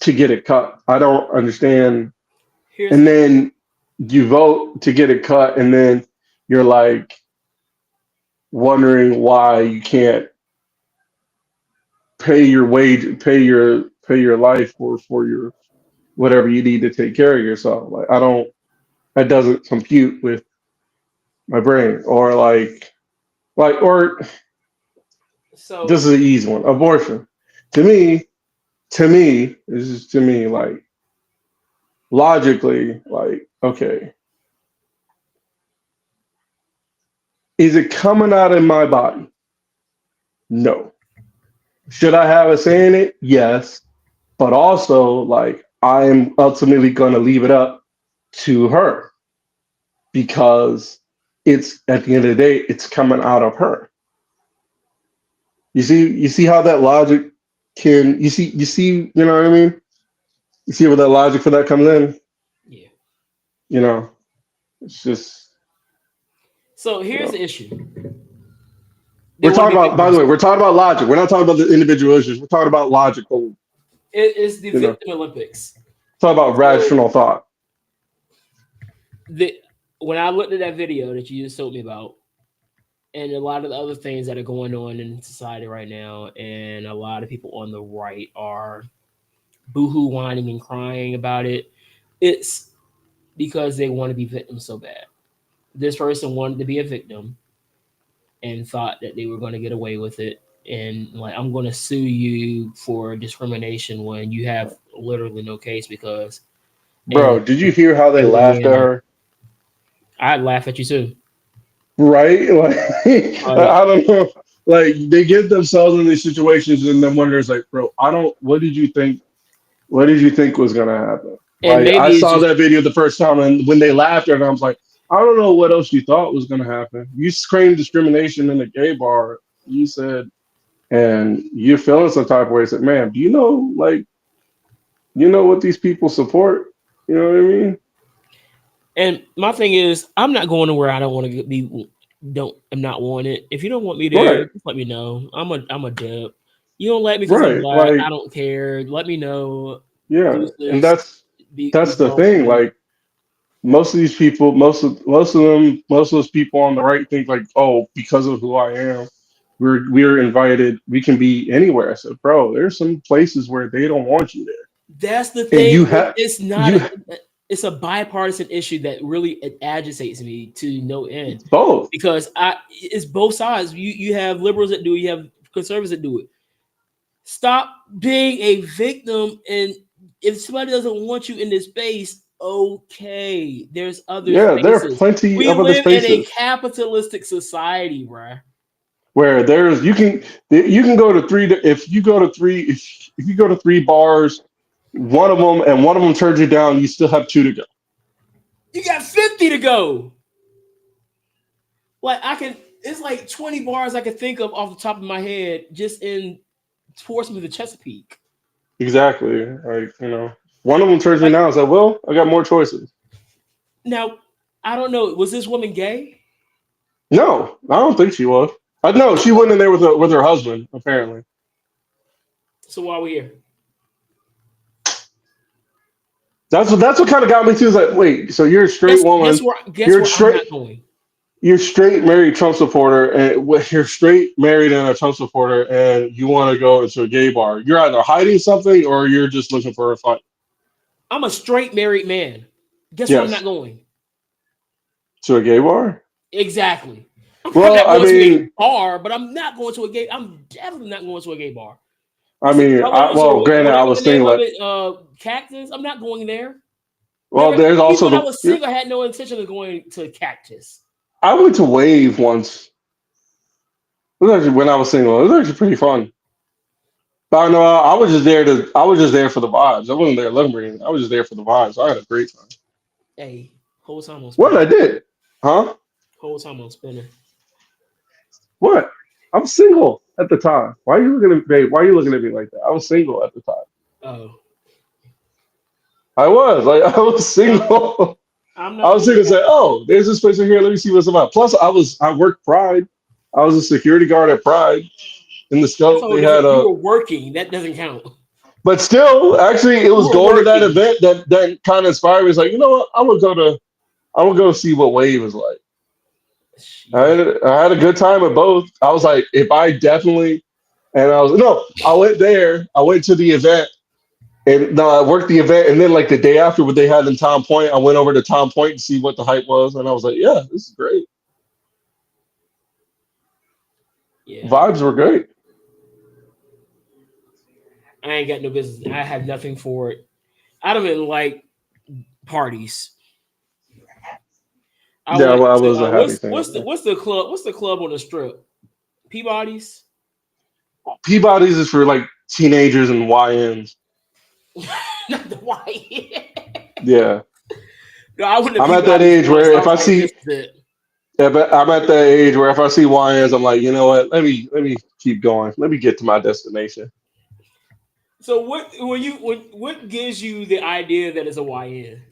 B: to get it cut. I don't understand.
A: Here's
B: And
A: the
B: then you vote to get it cut, and then you're like wondering why you can't pay your wage, pay your life for your whatever you need to take care of yourself. Like I don't, that doesn't compute with my brain. Or or this
A: so
B: is an easy one. Abortion. To me, this is to me like logically, like okay, is it coming out in my body? No. Should I have a say in it? Yes. But also, like, I'm ultimately going to leave it up to her because it's at the end of the day, it's coming out of her. You see how that logic can, you know what I mean? You see where that logic for that comes in?
A: yeah.
B: You know, it's just,
A: So
B: you
A: here's
B: know,
A: the issue. They
B: we're
A: want to
B: talking
A: be
B: about, by the
A: victims.
B: way, we're talking about logic. We're not talking about the individual issues. We're talking about logical,
A: It's the
B: you know,
A: victim Olympics.
B: talk about
A: So
B: rational thought.
A: the when I looked at that video that you just told me about, and a lot of the other things that are going on in society right now, and a lot of people on the right are boohoo whining and crying about it. It's because they want to be victims so bad. This person wanted to be a victim and thought that they were going to get away with it. And like, I'm going to sue you for discrimination when you have literally no case because, and
B: Bro, did you hear how they laughed at
A: Indiana,
B: her?
A: I'd laugh at you too.
B: Right? Like,
A: Like,
B: I don't know. Like, they get themselves in these situations and then wonder, is like, bro, I don't, what did you think? What did you think was going to happen?
A: and
B: Like, I
A: maybe it's
B: saw
A: just,
B: that video the first time, and when they laughed at her, I was like, I don't know what else you thought was going to happen. You screamed discrimination in a gay bar. You said, and you're feeling some type of way. I said, man, do you know, like, you know what these people support? You know what I mean?
A: and my thing is, I'm not going to where I don't want to be. Don't I'm not wanted. If you don't want me there,
B: Right,
A: just let me know. I'm a dip. You don't like me because I'm
B: right.
A: black. I
B: Like,
A: don't care. Let me know.
B: yeah, and
A: Deuces. Be
B: that's the
A: gone from
B: thing.
A: me.
B: Like, most of these people, most of them, most of those people on the right think like, oh, because of who I am, we're invited. We can be anywhere. I said, bro, there's some places where they don't want you there,
A: That's the
B: and
A: thing. It's not.
B: you
A: It's a bipartisan issue that really agitates me to no end
B: both.
A: because it's both sides. You have liberals that do it, you have conservatives that do it. Stop being a victim, and if somebody doesn't want you in this space, okay, there's other
B: Yeah, there are
A: spaces.
B: plenty
A: We
B: of other
A: live in a
B: spaces
A: capitalistic society, bruh.
B: where there's you can go to if you go to if you go to three bars, one of them turns you down, you still have two to go.
A: You got 50 to go. Like I can, it's like 20 bars I can think of off the top of my head, just in towards me the Chesapeake.
B: Exactly. Like, one of them turns me
A: Like
B: down. I said, well, I got more choices.
A: now, I don't know. Was this woman gay?
B: No, I don't think she was. I know she went in there with her husband. Apparently,
A: So why are we here?
B: that's what kind of got me too. Is like, wait, so you're a straight
A: Guess
B: woman,
A: where? Guess
B: you're a
A: where I'm not
B: straight,
A: going.
B: you're straight married Trump supporter, and you're straight married and a Trump supporter, and you want to go into a gay bar. You're either hiding something or you're just looking for a fight.
A: I'm a straight married man. Guess where I'm not
B: Yes,
A: going?
B: to a gay bar.
A: Exactly. I'm probably
B: Well,
A: not going to a bar, but I'm not going to a gay. I'm definitely not going to a gay bar. Is it colors or
B: Granted, I
A: whatever the
B: was
A: name
B: thinking
A: of
B: like,
A: it? Cactus. I'm not going there.
B: well,
A: Never.
B: there's
A: Even
B: also
A: when I was
B: the.
A: single, I had no intention of going to Cactus.
B: I went to Wave once. It was actually when I was single. It was actually pretty fun. But no, I was just there for the vibes. I wasn't there looking for anything. I was just there for the vibes. I had a great time.
A: Hey, whole time on
B: What
A: spinning.
B: I did? Huh?
A: Whole time on spinning.
B: What? I'm single at the time. Why are you looking at babe? Why are you looking at me like that? I was single at the time.
A: Oh,
B: I was like I was
A: yeah.
B: single.
A: I'm
B: I
A: not
B: was
A: going
B: thinking,
A: back.
B: say, oh, there's this place in here. Let me see what's about. Plus, I worked Pride. I was a security guard at Pride. In the
A: That's
B: scope,
A: all
B: they had
A: different. You
B: a.
A: were working. That doesn't count.
B: But still, actually, it
A: You
B: was
A: were
B: going to that
A: working.
B: event that kind of inspired me. It's like, you know what? I'm gonna go see what Wave is like.
A: Yeah.
B: I had a good time at both. I was like, if I definitely, and I was no, I went there. I went to the event, and no, I worked the event, and then like the day after, what they had in Tom Point, I went over to Tom Point to see what the hype was, and I was like, yeah, this is great.
A: Yeah.
B: Vibes were great.
A: I ain't got no business. I have nothing for it. I don't even like parties. I
B: Yeah,
A: went
B: well, I
A: to
B: wasn't happy saying that.
A: what's the club on the strip? Peabody's.
B: Peabody's is for like teenagers and YNs.
A: Not the white.
B: Yeah,
A: No, I went to
B: I'm at that
A: Peabody's
B: age
A: once.
B: where
A: I
B: if
A: was
B: I
A: like, this
B: see,
A: is it.
B: yeah, but I'm at that age where if I see YNs, I'm like, you know what? Let me keep going. Let me get to my destination.
A: So what gives you the idea that it's a YN?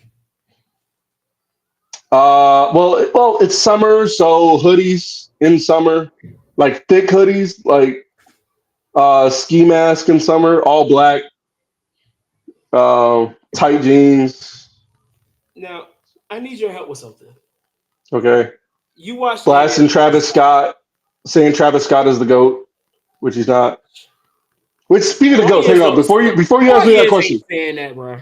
B: It's summer, so hoodies in summer, like thick hoodies, like ski mask in summer, all black, tight jeans.
A: Now, I need your help with something.
B: Okay,
A: You watched the
B: blasting Travis Scott. saying Travis Scott is the GOAT, which he's not. Which speaking of goats, hang
A: Audience
B: on.
A: don't.
B: Before you ask me that
A: Audience ain't
B: question,
A: saying that, bro.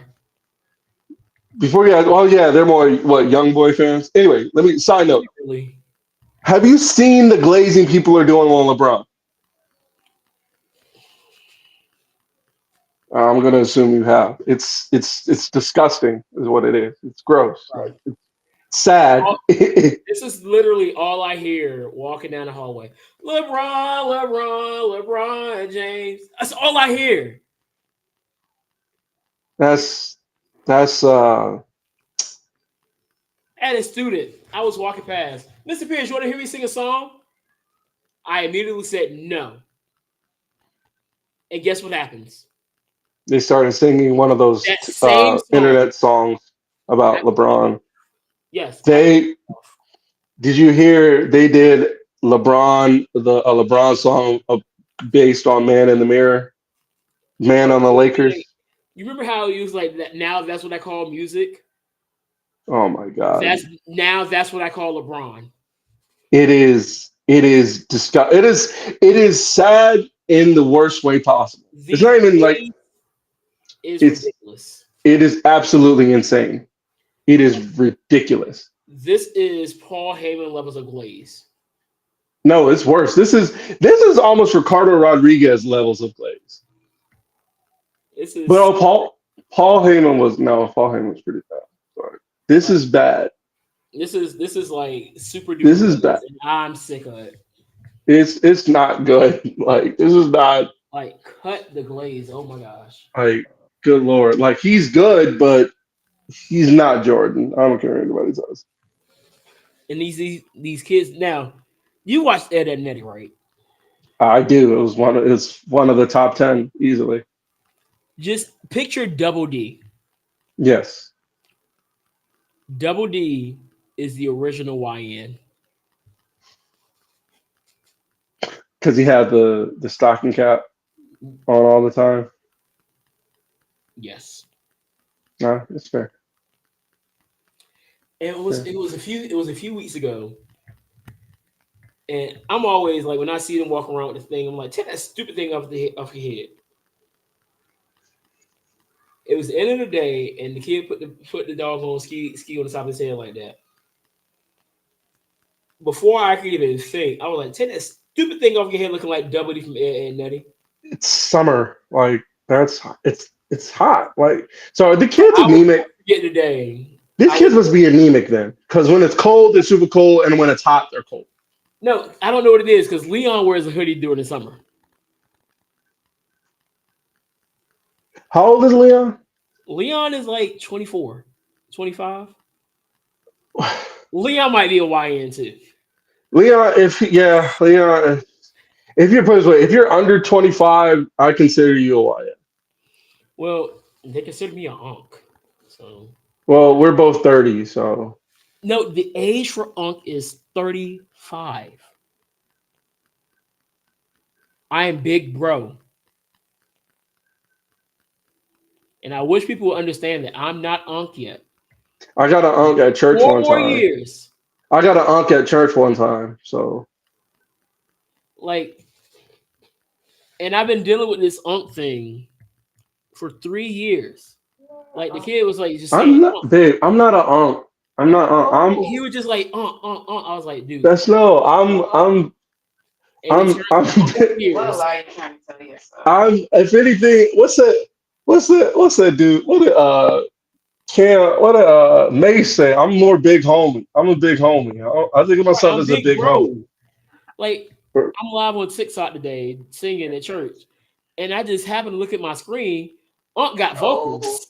B: before you ask, oh yeah, they're more what young boy fans. Anyway, let me side note.
A: Really.
B: Have you seen the glazing people are doing on LeBron? I'm gonna assume you have. It's disgusting, is what it is. It's gross.
A: Bro.
B: Like it's sad.
A: This is literally all I hear walking down the hallway. LeBron James. That's all I hear.
B: that's that's
A: At a student, I was walking past. Mr. Pierce, you want to hear me sing a song? I immediately said no. And guess what happens?
B: they started singing one of those
A: That same song.
B: internet songs
A: I,
B: about LeBron.
A: yes, I muted
B: They
A: myself.
B: did you hear they did LeBron the a LeBron song based on Man in the Mirror, Man
A: Bro,
B: on the Lakers.
A: you remember how he was like that? Now that's what I call music.
B: Oh my God.
A: That's what I call LeBron.
B: It is disgust it is sad in the worst way possible. It's
A: The
B: not even like
A: glaze is
B: it's
A: ridiculous.
B: it is absolutely insane. It is ridiculous.
A: This is Paul Heyman levels of glaze.
B: No, it's worse. This is almost Ricardo Rodriguez levels of glaze.
A: This
B: But
A: is
B: Paul Heyman was no, Paul Heyman was pretty bad. Sorry. This
A: like
B: is bad.
A: this is like super
B: This
A: duper
B: is
A: glaze,
B: bad.
A: and I'm sick of it.
B: It's not good. Like this is not
A: Like cut the glaze. Oh my gosh.
B: like good lord. Like he's good, but he's not Jordan. I don't care what anybody says.
A: And these kids now, you watched Ed, Ed and Eddie, right?
B: I do. It's one of the top 10 easily.
A: Just picture Double D.
B: Yes,
A: Double D is the original YN.
B: because he had the stocking cap on all the time.
A: Yes.
B: No, it's fair.
A: And it was
B: Fair.
A: it was a few weeks ago. And I'm always like when I see them walk around with the thing, I'm like, take that stupid thing off your head. It was the end of the day, and the kid put the dog on ski on the top of his head like that. Before I could even think, I was like, take that stupid thing off your head, looking like Double D from Ed, Ed and Nettie.
B: It's summer. Like it's hot. Like so, are the kids
A: I will
B: anemic?
A: never forget the day.
B: These
A: I will
B: kids must be anemic then, because when it's cold, they're super cold, and when it's hot, they're cold.
A: no, I don't know what it is because Leon wears a hoodie during the summer.
B: How old is Leon?
A: Leon is like 24, 25. Leon might be a YN too.
B: Leon, Leon, if you're put this way, if you're under 25, I consider you a YN.
A: Well, they consider me an unk. So
B: Well, we're both 30, so
A: no, the age for unk is 35. I am big bro. And I wish people would understand that I'm not unk yet.
B: I got an unk at church
A: Four
B: one
A: more
B: time.
A: years.
B: I got an unk at church one time, so
A: Like, and I've been dealing with this unk thing for 3 years. Like the kid was like just saying
B: I'm not
A: unk.
B: big. I'm not an unk. I'm not unk.
A: He was just like unk. I was like, dude.
B: That's no.
A: And it turned
B: I'm.
A: almost years.
B: If anything, what's that dude? May say? I'm more big homie. I'm a big homie. I think of
A: Bro,
B: myself
A: I'm
B: as a
A: big
B: big homie.
A: bro. Like I'm live on TikTok today singing at church, and I just happened to look at my screen. Unk got vocals.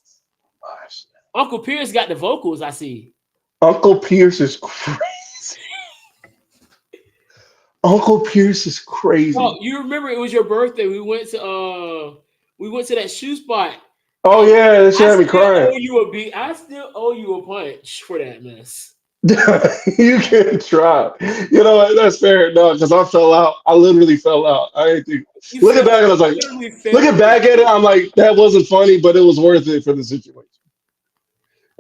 A: Uncle Pierce got the vocals. I see.
B: Uncle Pierce is crazy. Uncle Pierce is
A: Oh,
B: crazy.
A: you remember it was your birthday? We went to that shoe spot,
B: Oh
A: and
B: yeah, that shit
A: I
B: had me
A: still
B: crying.
A: owe you a beat. I still owe you a punch for that mess.
B: You can try. You know what? That's fair. No, because I fell out. I literally fell out. I ain't think.
A: You
B: Looking back, I was like,
A: literally fell
B: looking
A: to the
B: back at it,
A: floor.
B: I'm like, that wasn't funny, but it was worth it for the situation.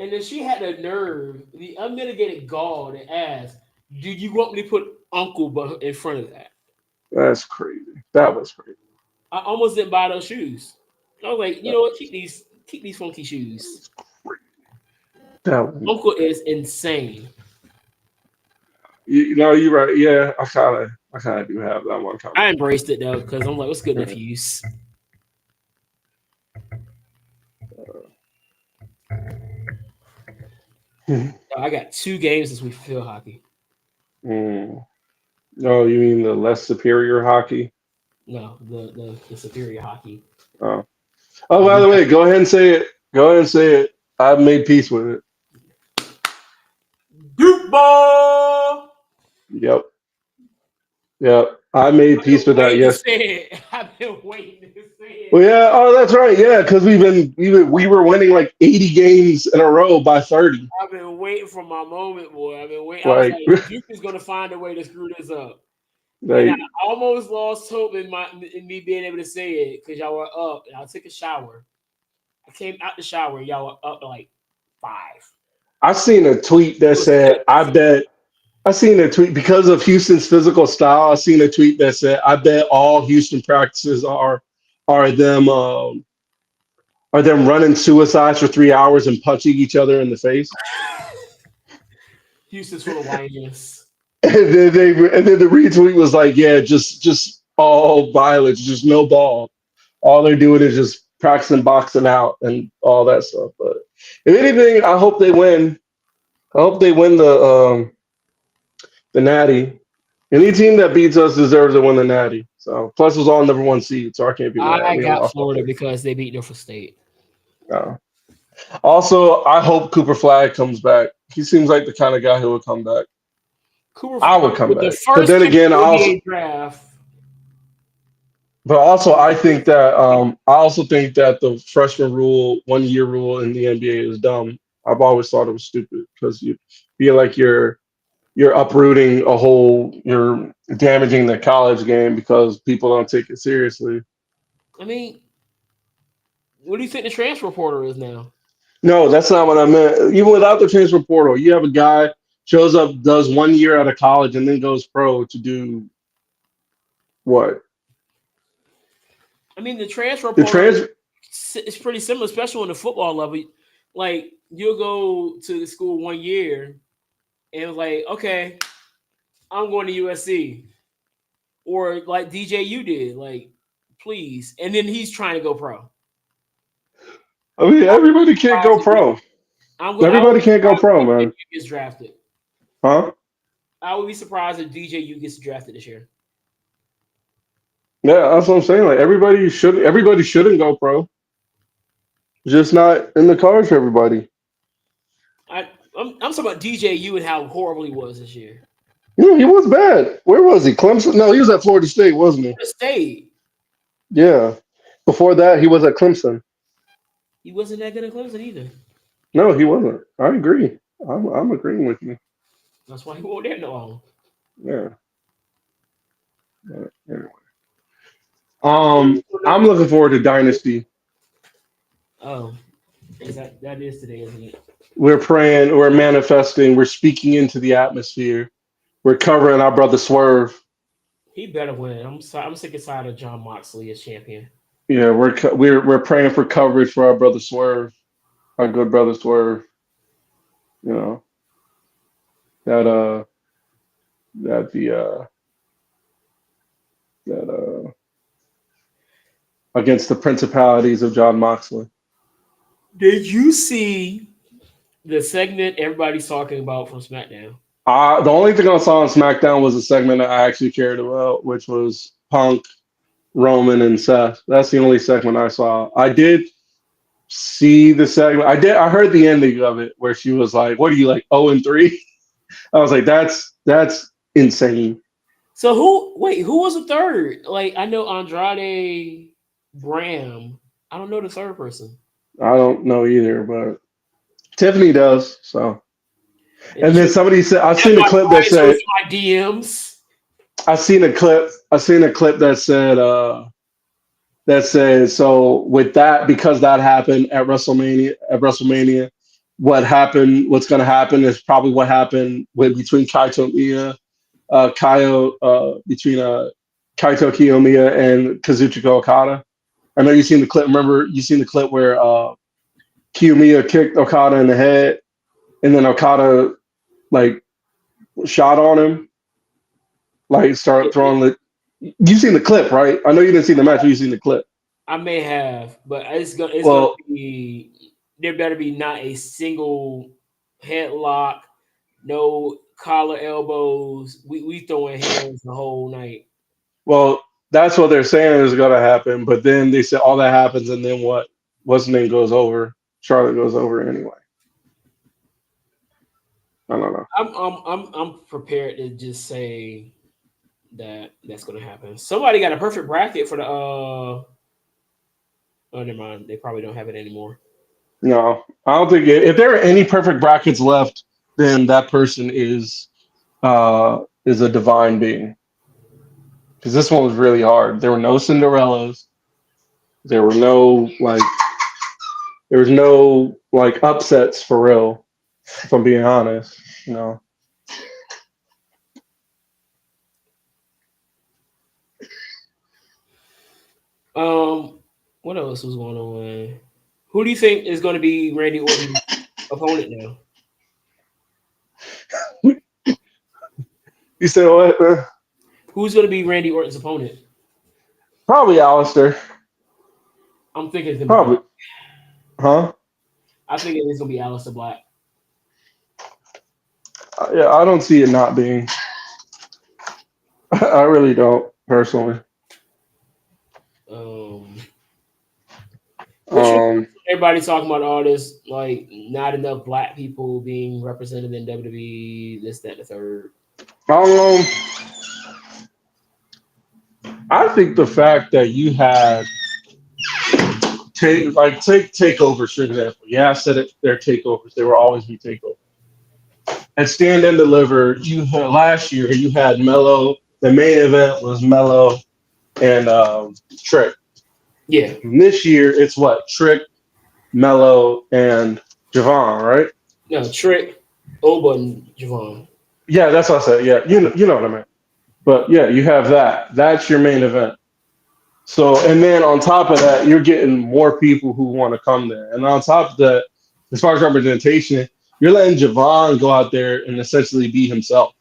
A: And then she had the nerve, the unmitigated gall to ask, "Do you want me to put Uncle in front of that?"
B: That's crazy. That was crazy.
A: I almost didn't buy those shoes. I was like, you
B: That
A: know what? Keep these funky shoes.
B: was crazy. That was
A: Uncle
B: crazy.
A: is insane.
B: You know, you're right. Yeah, I kind of do have that one coming.
A: I embraced it though because I'm like, what's good enough
B: Yeah.
A: use? I got 2 games this week for field hockey.
B: Mm. Oh, you mean the less superior hockey?
A: No, the superior hockey.
B: Oh. Oh, by the way, go ahead and say it. Go ahead and say it. I've made peace with it.
A: Duke ball.
B: Yep. Yep. I made
A: I've been
B: peace with that.
A: waiting to
B: Yes.
A: say it. I've been waiting to say
B: Well,
A: it.
B: yeah. Oh, that's right. Yeah, because we were winning like 80 games in a row by 30.
A: I've been waiting for my moment, boy. I've been waiting. I was
B: Like,
A: like, Duke is gonna find a way to screw this up, and I
B: like
A: almost lost hope in me being able to say it because y'all were up, and I took a shower. I came out the shower, and y'all were up like 5.
B: I seen a tweet that
A: It was
B: said,
A: good.
B: "I bet." I seen a tweet because of Houston's physical style. I seen a tweet that said, "I bet all Houston practices are them are them running suicides for 3 hours and punching each other in the face."
A: Houston's full of whininess.
B: And then the retweet was like, "Yeah, just all violence, just no ball. All they're doing is just practicing boxing out and all that stuff." But if anything, I hope they win. I hope they win the Natty. Any team that beats us deserves to win the Natty. So plus it was all number one seed, so I can't be mad.
A: I
B: We done
A: got
B: lost by
A: Florida
B: 30.
A: because they beat Norfolk State.
B: Also, I hope Cooper Flag comes back. He seems like the kind of guy who would come back.
A: Cooper
B: I would
A: Flag
B: come
A: with the
B: back, but
A: first
B: then
A: pick
B: again,
A: in the NBA draft.
B: I think that I also think that the freshman rule, 1 year rule in the NBA is dumb. I've always thought it was stupid because you feel like you're uprooting a whole, you're damaging the college game because people don't take it seriously.
A: I mean, what do you think the transfer portal is now?
B: No, that's not what I meant. Even without the transfer portal, you have a guy shows up, does 1 year out of college, and then goes pro to do what?
A: I mean, the transfer
B: The
A: portal
B: trans
A: is pretty similar, especially on the football level. Like you'll go to the school 1 year and it's like, okay, I'm going to USC, or like DJU did, like, please, and then he's trying to go pro.
B: I mean, everybody can't go
A: Surprised if
B: pro.
A: I would
B: Everybody
A: be
B: can't go
A: surprised
B: pro,
A: if
B: man.
A: DJU gets drafted.
B: Huh?
A: I would be surprised if DJU gets drafted this year.
B: Yeah, that's what I'm saying. Like everybody shouldn't go pro. Just not in the cards for everybody.
A: I'm talking about DJU and how horrible he was this year.
B: Yeah, he was bad. Where was he? Clemson? No, he was at Florida State, wasn't he?
A: Florida State,
B: Yeah. Before that, he was at Clemson.
A: he wasn't that good at Clemson either.
B: No, he wasn't. I agree. I'm agreeing with you.
A: That's why he won't there no long.
B: Yeah. Anyway. I'm looking forward to Dynasty.
A: Oh, is that is today, isn't it?
B: We're praying, we're manifesting, we're speaking into the atmosphere. We're covering our brother Swerve.
A: He better win. I'm sick and tired of John Moxley as champion.
B: Yeah, we're praying for coverage for our brother Swerve, our good brother Swerve. You know that that the that against the principalities of John Moxley.
A: Did you see the segment everybody's talking about from SmackDown?
B: The only thing I saw on SmackDown was a segment that I actually cared about, which was Punk, Roman, and Seth. That's the only segment I saw. I did see the segment. I heard the ending of it where she was like, "What are you like 0-3?" I was like, "That's insane."
A: So who was the third? Like I know Andrade Bram. I don't know the third person.
B: I don't know either, but Tiffany does. So,
A: And
B: and then somebody said, "I've
A: and
B: seen a
A: my
B: clip that
A: prize
B: said."
A: was my DMs.
B: I seen a clip that says so with that because that happened at WrestleMania, what's going to happen is probably what happened with between Kaito and Mia, between Kaito Kiyomiya and Kazuchika Okada. I know you've seen the clip. Remember, you seen the clip where Kiyomiya kicked Okada in the head, and then Okada like shot on him, like started throwing the. You've seen the clip, right? I know you didn't see the match, but you've seen the clip.
A: I may have, but it's gonna
B: Well,
A: be there. Better be not a single headlock, no collar elbows. We throwing hands the whole night.
B: well, that's what they're saying is going to happen. But then they said all that happens, and then what? What's the name goes over? Charlotte goes over anyway. I don't know.
A: I'm prepared to just say that that's gonna happen. Somebody got a perfect bracket for the Oh, never mind. They probably don't have it anymore.
B: No, I don't think if there are any perfect brackets left, then that person is a divine being. Because this one was really hard. There were no Cinderellas. There were no like there was no like upsets for real. If I'm being honest, you know.
A: Um, what else was going on? Who do you think is going to be Randy Orton's opponent now?
B: You said what?
A: Who's going to be Randy Orton's opponent?
B: Probably Alistair.
A: I'm thinking it's going to be
B: Probably, huh?
A: I think it's going to be Aleister Black.
B: Yeah, I don't see it not being. I really don't personally.
A: Um, what's your
B: Um,
A: everybody talking about all this like not enough black people being represented in WWE, this, that, the third.
B: um, I think the fact that you had take takeovers for example. Yeah, I said it. They're takeovers. They will always be takeovers. And Stand and Deliver. You had last year. You had Mello. The main event was Mello and Trick.
A: Yeah,
B: And this year it's what Trick, Mello, and Javon, right?
A: no Trick, Oba, and Javon.
B: Yeah, that's what I said. Yeah, you know what I mean. But yeah, you have that. That's your main event. So, and then on top of that, you're getting more people who want to come there. And on top of that, as far as representation, you're letting Javon go out there and essentially be himself.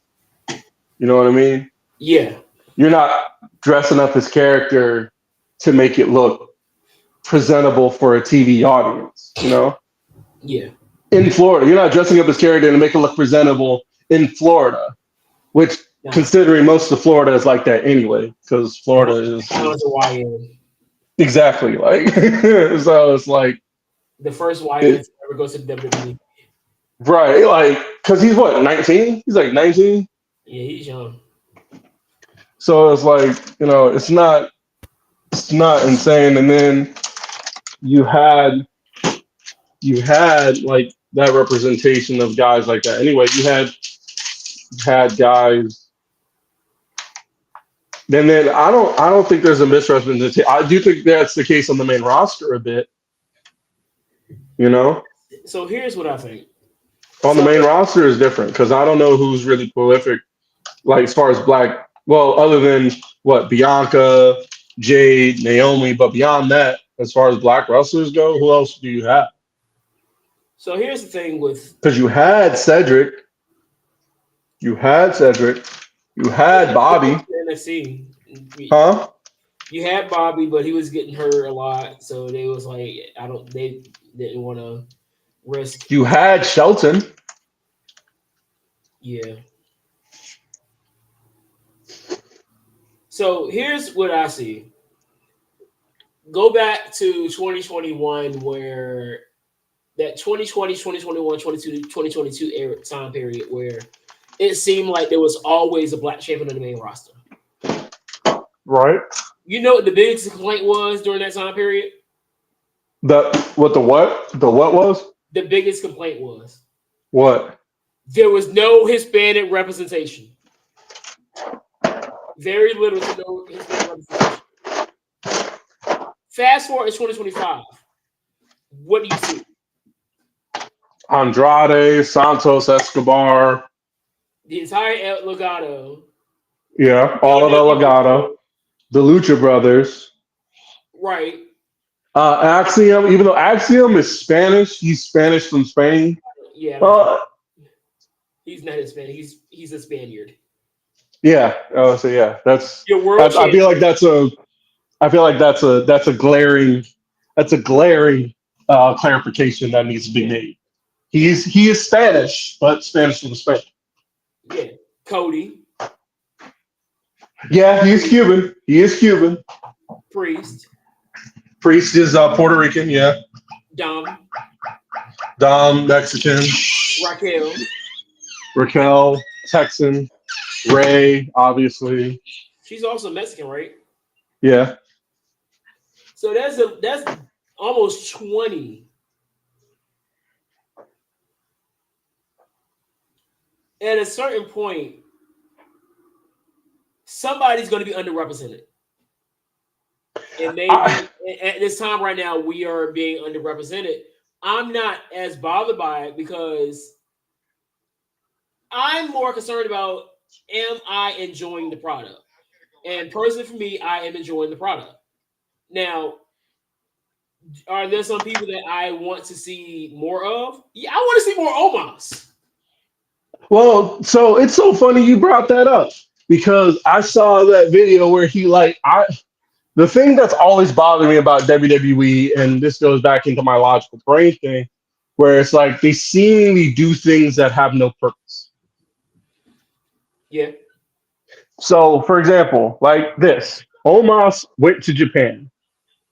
B: You know what I mean?
A: Yeah,
B: You're not dressing up his character to make it look presentable for a TV audience, you know?
A: yeah.
B: In Florida, you're not dressing up his character to make it look presentable in Florida, which
A: Nah,
B: considering most of Florida is like that anyway, because Florida
A: I
B: is
A: was a YN.
B: exactly like so it's like
A: The first YN
B: it,
A: to ever go to the WWE.
B: right, like because he's what 19? He's like 19,
A: Yeah, he's young.
B: so it's like it's not insane. And then you had you had like that representation of guys like that. Anyway, you had guys. Then I don't think there's a misrepresentation. I do think that's the case on the main roster a bit. You know,
A: So here's what I think.
B: on the
A: So
B: main roster is different because I don't know who's really prolific. Like as far as black, well, other than what Bianca, Jade, Naomi, but beyond that, as far as black wrestlers go, who else do you have?
A: so here's the thing with
B: Because you had Cedric, you had Bobby,
A: NFC.
B: huh?
A: You had Bobby, but he was getting hurt a lot, so they was like, I don't. They didn't want to risk.
B: You had Shelton.
A: Yeah. So here's what I see. Go back to 2021, where that 2020, 2021, 22, 2022 era, time period where it seemed like there was always a black champion on the main roster.
B: Right.
A: You know what the biggest complaint was during that time period?
B: The what was?
A: The biggest complaint was
B: What?
A: there was no Hispanic representation. Very little to no Hispanic representation. Fast forward to 2025. What do you see?
B: Andrade, Santos, Escobar.
A: The entire El Legado,
B: Yeah, all
A: none
B: of
A: of
B: the
A: them people
B: Legato. the Lucha Brothers.
A: Right.
B: Axiom, even though Axiom is Spanish, he's Spanish from Spain.
A: Yeah, I don't care.
B: Uh,
A: He's not Hispanic. He's a Spaniard.
B: yeah. So yeah, that's.
A: Your
B: I,
A: world
B: I feel like
A: champion.
B: that's a. I feel like that's a glaring clarification that needs to be
A: Yeah.
B: made. He is Spanish, but Spanish from Spain.
A: Yeah. Cody.
B: Yeah, he's
A: Priest.
B: Cuban. He is Cuban.
A: Priest.
B: Priest is Puerto Rican. Yeah.
A: Dom.
B: Dom Mexican.
A: Raquel.
B: Raquel Texan. Ray obviously.
A: She's also Mexican, right?
B: Yeah.
A: So that's almost 20. At a certain point, somebody's going to be underrepresented. And
B: I,
A: maybe at this time right now, we are being underrepresented. I'm not as bothered by it because I'm more concerned about, am I enjoying the product? And personally, for me, I am enjoying the product. Now, are there some people that I want to see more of? Yeah, I want to see more Omos.
B: well, so it's so funny you brought that up because I saw that video where he like I the thing that's always bothered me about WWE, and this goes back into my logical brain thing, where it's like they seemingly do things that have no purpose.
A: Yeah,
B: So, for example, like this, Omos went to Japan.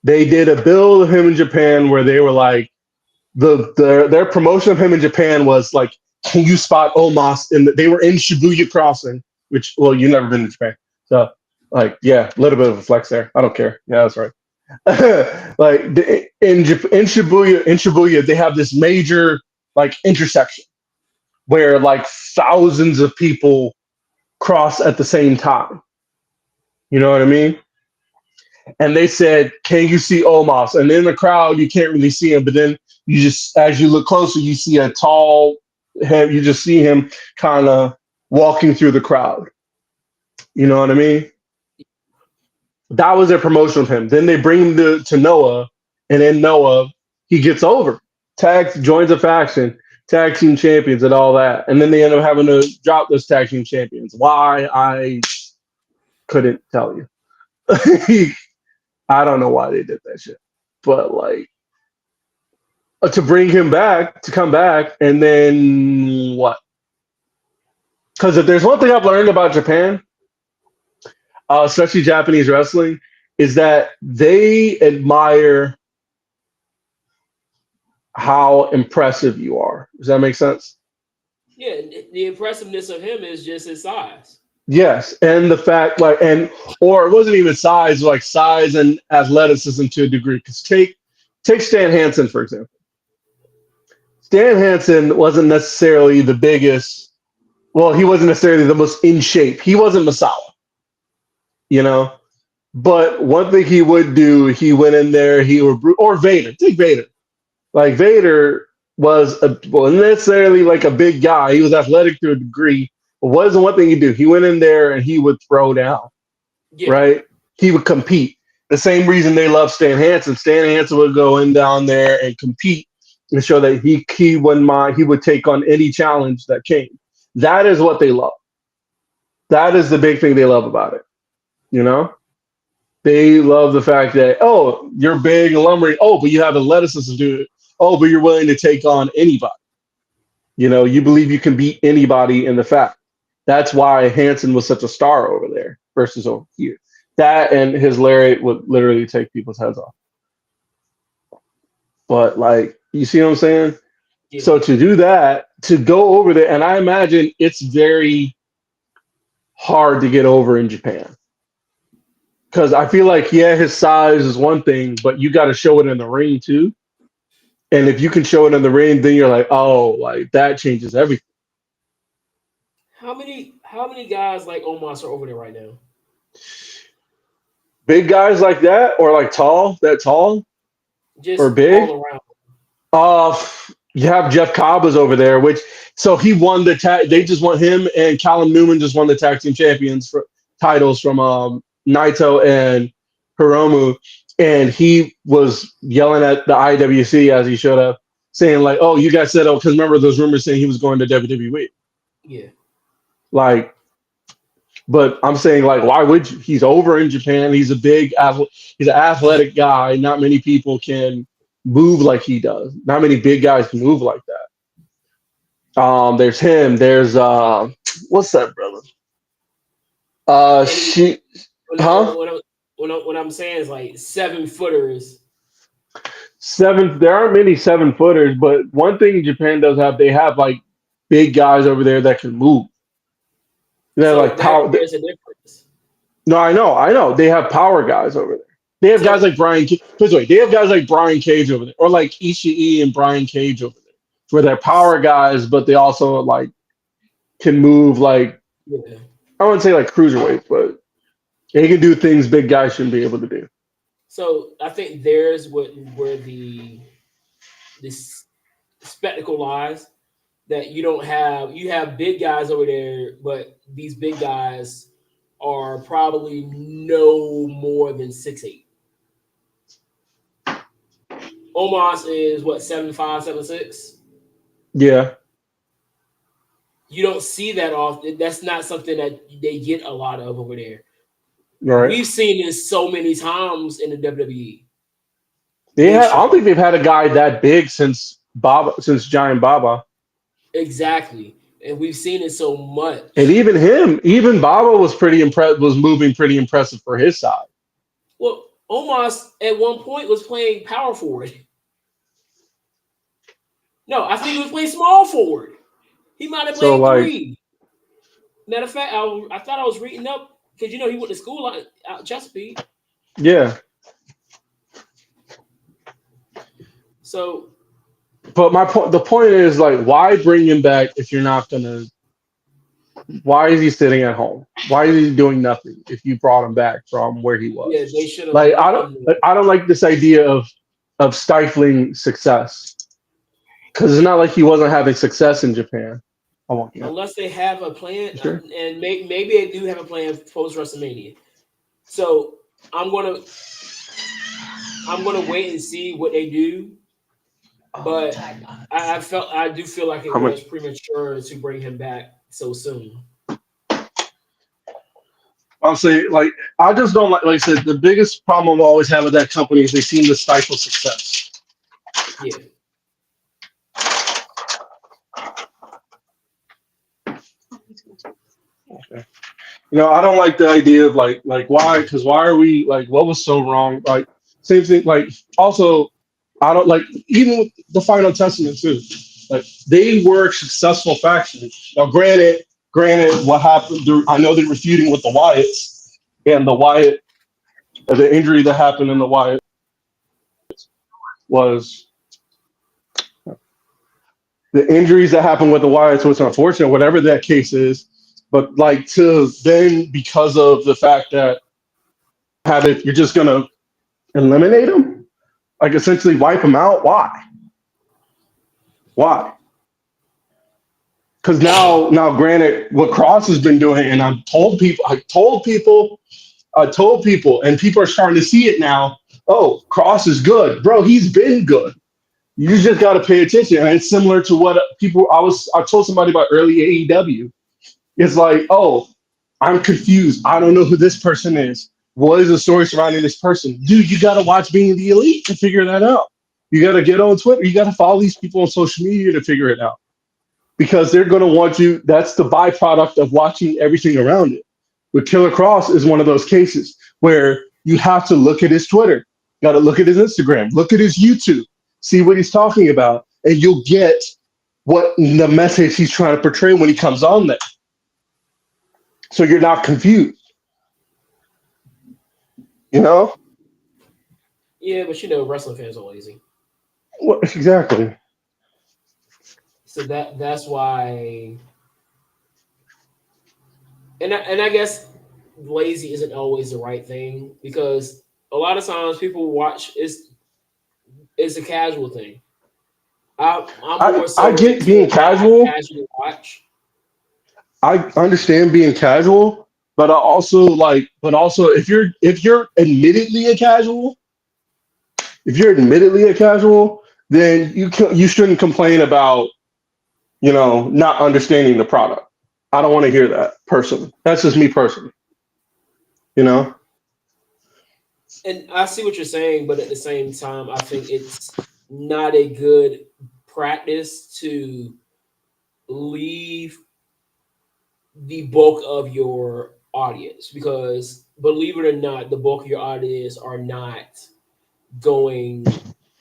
B: They did a bill of him in Japan where they were like, their promotion of him in Japan was like, can you spot Omos? And they were in Shibuya Crossing, which, well, you've never been to Japan, so like, yeah, a little bit of a flex there. I don't care. Yeah, that's right. Like in Shibuya, they have this major like intersection where like thousands of people cross at the same time. You know what I mean? And they said, "Can you see Omos?" And in the crowd, you can't really see him, but then you just, as you look closer, you see a tall head. You just see him kind of walking through the crowd. You know what I mean? That was their promotion of him. Then they bring him to Noah, and in Noah, he gets over, tags, joins a faction, tag team champions, and all that. And then they end up having to drop those tag team champions. Why? I couldn't tell you. I don't know why they did that shit, but like to bring him back, to come back, and then what? Because if there's one thing I've learned about Japan, especially Japanese wrestling, is that they admire how impressive you are. Does that make sense?
A: yeah. The impressiveness of him is just his size.
B: Yes, and the fact like or it wasn't even size, like size and athleticism to a degree. Because take Stan Hansen for example. Stan Hansen wasn't necessarily the biggest. Well, he wasn't necessarily the most in shape. He wasn't Masawa, you know. But one thing he would do, he went in there. Or Vader. Take Vader. Like Vader was wasn't necessarily like a big guy. He was athletic to a degree. But what is the one thing he do? He went in there and he would throw down.
A: Yeah,
B: Right? He would compete. The same reason they love Stan Hansen. Stan Hansen would go in down there and compete and show that he wouldn't mind. He would take on any challenge that came. That is what they love. That is the big thing they love about it. You know, they love the fact that, oh, you're big and lumbering. Oh, but you have athleticism to do it. Oh, but you're willing to take on anybody. You know, you believe you can beat anybody in the fact. That's why Hansen was such a star over there versus over here. That and his lariat would literally take people's heads off. But like, you see what I'm saying?
A: yeah.
B: So to do that, to go over there, and I imagine it's very hard to get over in Japan. Because I feel like, yeah, his size is one thing, but you got to show it in the ring too. And if you can show it in the ring, then you're like, oh, like that changes everything.
A: How many guys like Omos are over there right now?
B: Big guys like that, or like tall or
A: Just
B: big.
A: all around.
B: Uh, you have Jeff Cobb was over there, which so he won the tag. They just won him and Callum Newman just won the tag team champions for titles from Naito and Hiromu, and he was yelling at the IWC as he should have, saying like, "Oh, you guys said, oh, because remember those rumors saying he was going to WWE."
A: Yeah.
B: Like, but I'm saying like, why would you? He's over in Japan. He's an athletic guy. Not many people can move like he does. Not many big guys can move like that. There's him. There's what's that brother?
A: And he,
B: She, huh?
A: what I'm saying is like 7 footers.
B: Seven. There aren't many 7 footers, but one thing Japan does have, they have like big guys over there that can move. They're
A: So
B: like power.
A: there's a difference.
B: No, I know. They have power guys over there. They have guys
A: So
B: like Put this way, they have guys like Brian Cage over there, or like Ishii and Brian Cage over there, where they're power guys, but they also like can move like
A: yeah.
B: I wouldn't say like cruiserweight, but they can do things big guys shouldn't be able to do.
A: So I think there's where this spectacle lies, that you have big guys over there, but these big guys are probably no more than 6'8". Omos is what, 7'5", 7'6".
B: Yeah,
A: You don't see that often. That's not something that they get a lot of over there.
B: right.
A: We've seen this so many times in the WWE.
B: I
A: Big
B: don't
A: show.
B: think they've had a guy that big since Giant Baba,
A: Exactly. And we've seen it so
B: and
A: much.
B: even Baba was pretty impressed, was moving pretty impressive for his side.
A: Well, Omos at one point was playing power forward. No, I think he was playing small forward. He might have
B: So
A: played
B: like,
A: 3. Matter of fact, I thought I was reading up because he went to school out Chesapeake.
B: yeah.
A: So
B: But the point is like, why bring him back if you're not gonna? Why is he sitting at home? Why is he doing nothing if you brought him back from where he
A: yeah,
B: was?
A: they should have
B: Like
A: left him there.
B: I don't like this idea of stifling success because it's not like he wasn't having success in Japan. I want you.
A: Unless they have a plan,
B: Sure.
A: and maybe they do have a plan post WrestleMania. So I'm gonna wait and see what they do. But I do feel like it
B: How
A: was
B: much?
A: premature to bring him back so soon.
B: I'll say like I just don't like I said the biggest problem I always have with that company is they seem to stifle success.
A: Yeah,
B: I don't like the idea of like why because why are we like what was so wrong like same thing like also I don't like even with the Final Testament too like they were a successful faction now granted what happened I know they're refuting with the Wyatts and the Wyatt the injury that happened in the Wyatt was the injuries that happened with the Wyatts was unfortunate whatever that case is but like to then because of the fact that have it you're just gonna eliminate them? Like essentially wipe them out? Why? Why? Because now, granted, what Cross has been doing, and I told people, and people are starting to see it now. Oh, Cross is good, bro. He's been good. You just got to pay attention, and it's similar to what I told somebody about early AEW. It's like, oh, I'm confused. I don't know who this person is. What is the story surrounding this person? Dude, you got to watch Being the Elite to figure that out. You got to get on Twitter. You got to follow these people on social media to figure it out because they're going to want you. That's the byproduct of watching everything around it. But Killer Cross is one of those cases where you have to look at his Twitter, got to look at his Instagram, look at his YouTube, see what he's talking about, and you'll get what the message he's trying to portray when he comes on there. So you're not confused, you know?
A: yeah, but wrestling fans are lazy,
B: What, exactly.
A: so that's why. And I guess lazy isn't always the right thing because a lot of times people watch it's a casual thing. I'm more
B: I
A: so
B: get
A: into
B: being
A: it that I
B: casual.
A: casually watch.
B: I understand being casual, but I also like, but also if you're admittedly a casual, if you're admittedly a casual, then you shouldn't complain about not understanding the product. I don't want to hear that personally. That's just me personally. You know.
A: And I see what you're saying, but at the same time, I think it's not a good practice to leave the bulk of your audience, because believe it or not, the bulk of your audience are not going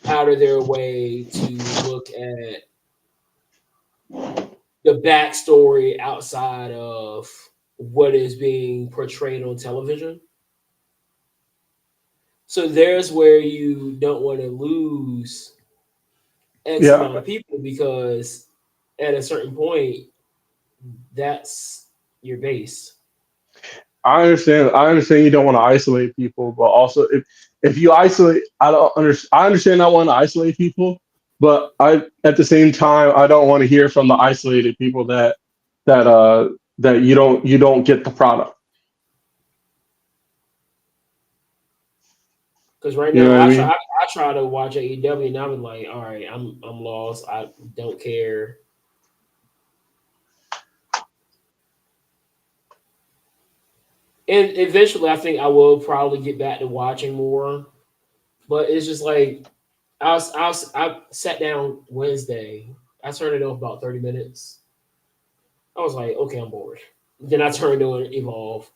A: out of their way to look at the backstory outside of what is being portrayed on television. So there's where you don't want to lose X
B: Yeah,
A: amount of people, because at a certain point, that's your base.
B: I understand. I understand you don't want to isolate people, but also if you isolate, I don't understand. I understand not wanting to isolate people, but I at the same time I don't want to hear from the isolated people that you don't get the product.
A: Because right
B: You know
A: now,
B: what I
A: I,
B: mean?
A: I try to watch AEW, and I'm like, all right, I'm lost. I don't care. And eventually, I think I will probably get back to watching more. But it's just like I sat down Wednesday. I turned it off about 30 minutes. I was like, okay, I'm bored. Then I turned on Evolve,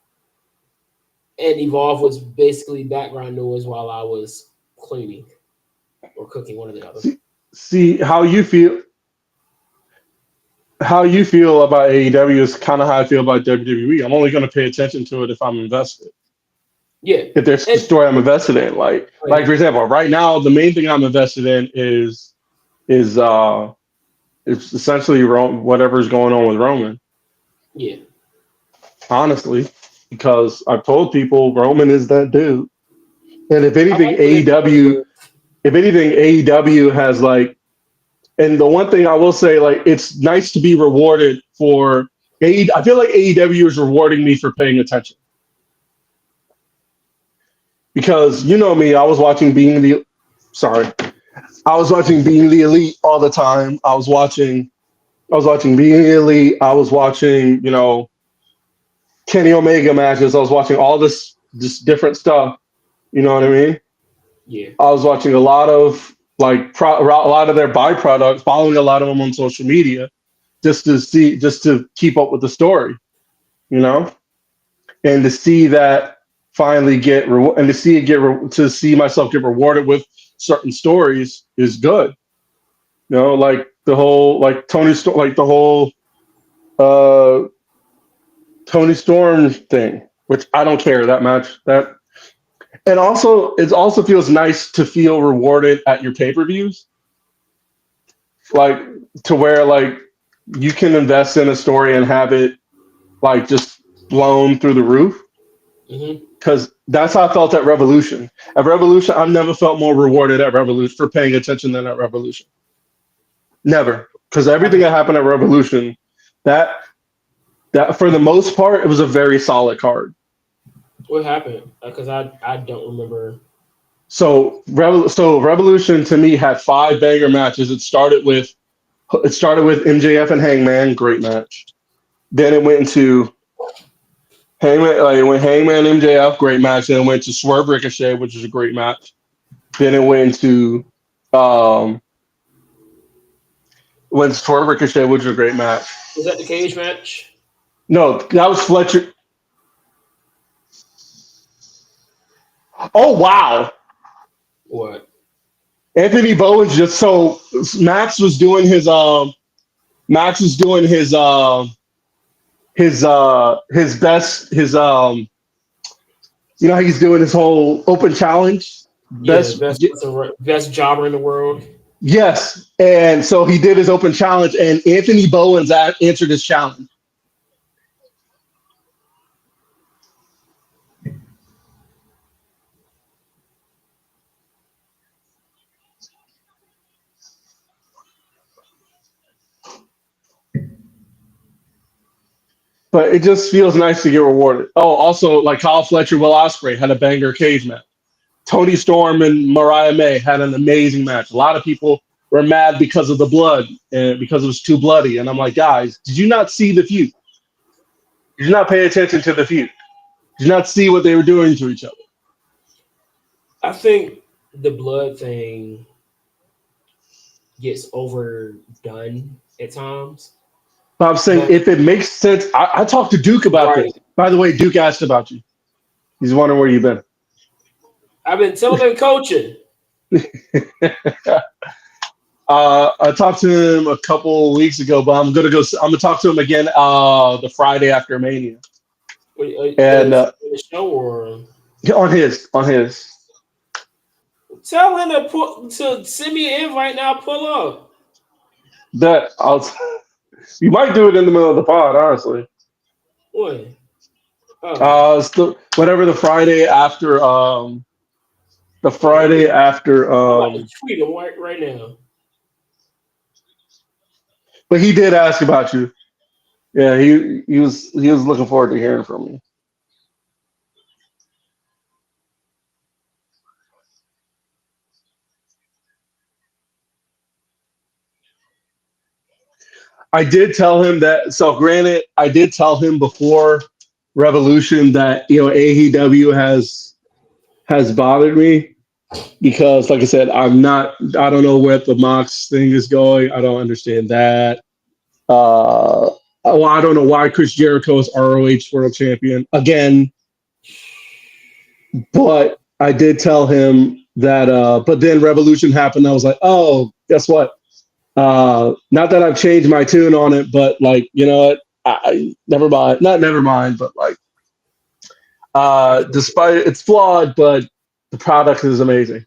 A: and Evolve was basically background noise while I was cleaning or cooking, one or the other.
B: See how you feel about AEW is kind of how I feel about WWE. I'm only going to pay attention to it if I'm invested.
A: Yeah,
B: If there's a
A: and
B: story I'm invested in, like
A: right,
B: for example, right now the main thing I'm invested in is it's essentially whatever's going on with Roman.
A: yeah,
B: Honestly, because I've told people Roman is that dude. And
A: I like where they're going with.
B: If anything, AEW has like, and the one thing I will say, like, it's nice to be rewarded for AEW. I feel like AEW is rewarding me for paying attention because you know me, sorry, I was watching Being the Elite all the time. I was watching Being the Elite. I was watching, Kenny Omega matches. I was watching all this different stuff. You know what I mean?
A: Yeah,
B: I was watching a lot of a lot of their byproducts, following a lot of them on social media, just to keep up with the story, you know, and to see that finally and to see to see myself get rewarded with certain stories is good. You know, like the whole like the whole uh Tony Storm thing, which I don't care that much. And also it also feels nice to feel rewarded at your pay-per-views, like to where like you can invest in a story and have it like just blown through the roof.
A: hmm,
B: Because that's how I felt at Revolution. At Revolution, I've never felt more rewarded at Revolution for paying attention than at Revolution. Never, because everything that happened at Revolution, that that for the most part, it was a very solid card.
A: what happened? Because I don't remember.
B: So Revolution to me had five banger matches. It started with MJF and Hangman, great match. Then it went into Hangman, like when Hangman MJF, great match. Then it went to Swerve Ricochet, which is a great match. Then it um went to Swerve Ricochet, which was a great match.
A: Was that the cage match?
B: No, that was Fletcher. Oh wow,
A: What?
B: Anthony Bowens just so Max was doing Max was doing his best how he's doing his whole open challenge
A: Yeah,
B: best.
A: best jobber in the world.
B: Yes, and so he did his open challenge, and Anthony Bowens answered his challenge. But it just feels nice to get rewarded. Oh, also like Kyle Fletcher, Will Ospreay had a banger cage match. Tony Storm and Mariah May had an amazing match. A lot of people were mad because of the blood and because it was too bloody. And I'm like, guys, did you not see the feud? Did you not pay attention to the feud? Did you not see what they were doing to each other?
A: I think the blood thing gets overdone at times.
B: But I'm saying
A: But
B: if it makes sense, I talked to Duke about
A: right,
B: this. By the way, Duke asked about you. He's wondering where you've been.
A: I've been telling coaching.
B: I talked to him a couple weeks ago, but I'm gonna go. I'm gonna talk to him again the Friday after Mania, and
A: Is it the show or
B: on his.
A: tell him to send me an invite now? Pull up.
B: That I'll. You might do it in the middle of the pod, honestly.
A: What? Oh,
B: It's whatever the
A: okay.
B: Friday after
A: I'm about to tweet him right now.
B: but he did ask about you. Yeah, he was looking forward to hearing from you. I did tell him that. So granted, I did tell him before Revolution that AEW has bothered me because, like I said, I'm not. I don't know where the Mox thing is going. I don't understand that. Well, I don't know why Chris Jericho is ROH World Champion again, but I did tell him that. But then Revolution happened. I was like, oh, guess what? Not that I've changed my tune on it, but like what, I never mind. Not never mind, but like
A: I feel
B: despite it's flawed, but the product is amazing.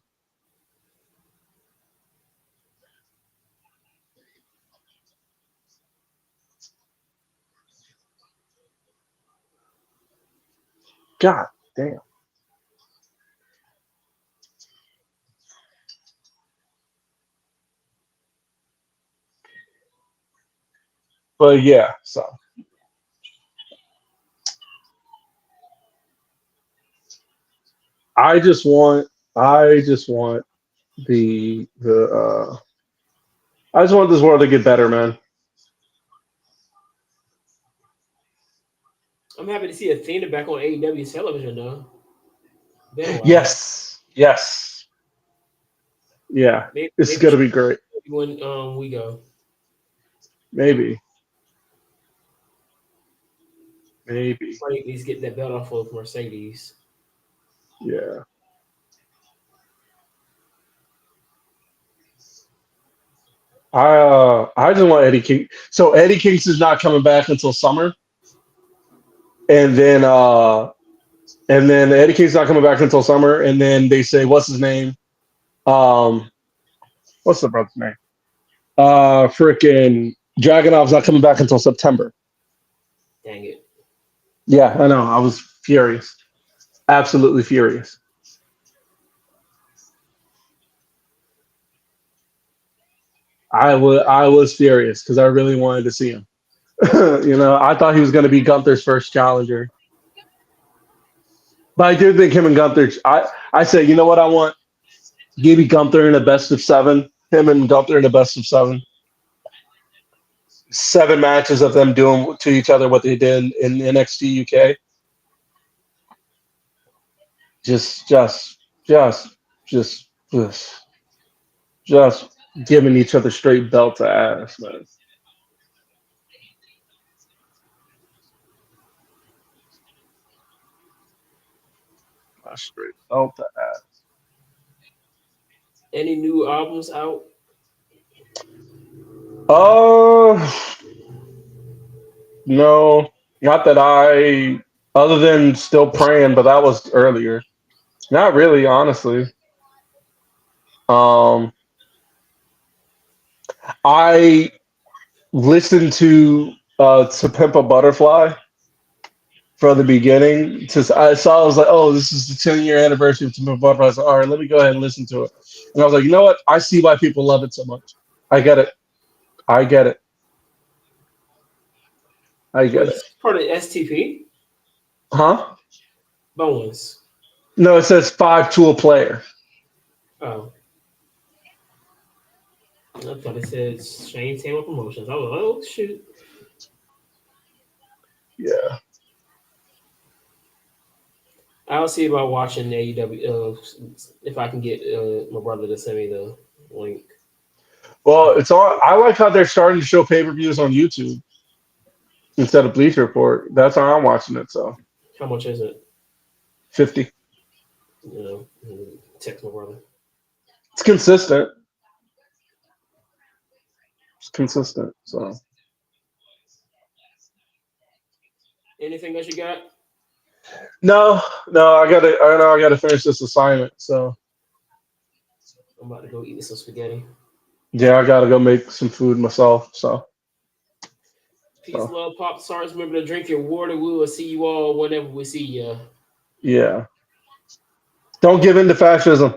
B: God damn. But yeah, so I just want I just want the I just want this world to get better, man.
A: I'm happy to see Athena back on AEW television though. Been a while.
B: Yes. Yes. Yeah.
A: Maybe,
B: It's
A: maybe
B: gonna be great.
A: when we go.
B: Maybe. Maybe.
A: Somebody needs to get that belt off of Mercedes.
B: Yeah. I just want Eddie King. So Eddie Kingston's not coming back until summer, and then Eddie King's not coming back until summer, and then they say what's his name? Um, what's the brother's name? Freaking Dragonov's not coming back until September.
A: Dang it.
B: Yeah, I know. I was furious, absolutely furious. I was furious because I really wanted to see him. I thought he was going to be Gunther's first challenger, but I do think him and Gunther. I say, you know what I want? Give me Gunther in a best of seven. Him and Gunther in a best of seven. 7 matches of them doing to each other what they did in NXT UK. Just, just, just, just, just, just giving each other straight belt to ass, man. A straight belt to ass.
A: Any new albums out?
B: Uh, no, not that other than still praying, but that was earlier. Not really, honestly. Um, I listened to Pimp a Butterfly from the beginning. I was like, oh, this is the 10-year anniversary of Pimp a Butterfly. I was like, all right, let me go ahead and listen to it. And I was like, you know what? I see why people love it so much. I get it. I get it. I get it.
A: It's part of STP.
B: Huh?
A: Bones.
B: No, it says 5 to a player.
A: Oh. I thought it said Shane Taylor Promotions. I was like, oh, shoot.
B: Yeah.
A: I'll see about watching AEW if I can get my brother to send me the link.
B: Well, it's all. I like how they're starting to show pay-per-views on YouTube instead of Bleacher Report. That's how I'm watching it. So
A: How much is it?
B: 50.
A: Text my brother.
B: It's consistent. It's consistent. So
A: Anything else you got?
B: no, I know I gotta finish this assignment. So
A: I'm about to go eat some spaghetti.
B: yeah, I gotta go make some food myself.
A: Peace,
B: So
A: love, pop stars. Remember to drink your water. We will see you all whenever we see you.
B: yeah. Don't give in to fascism.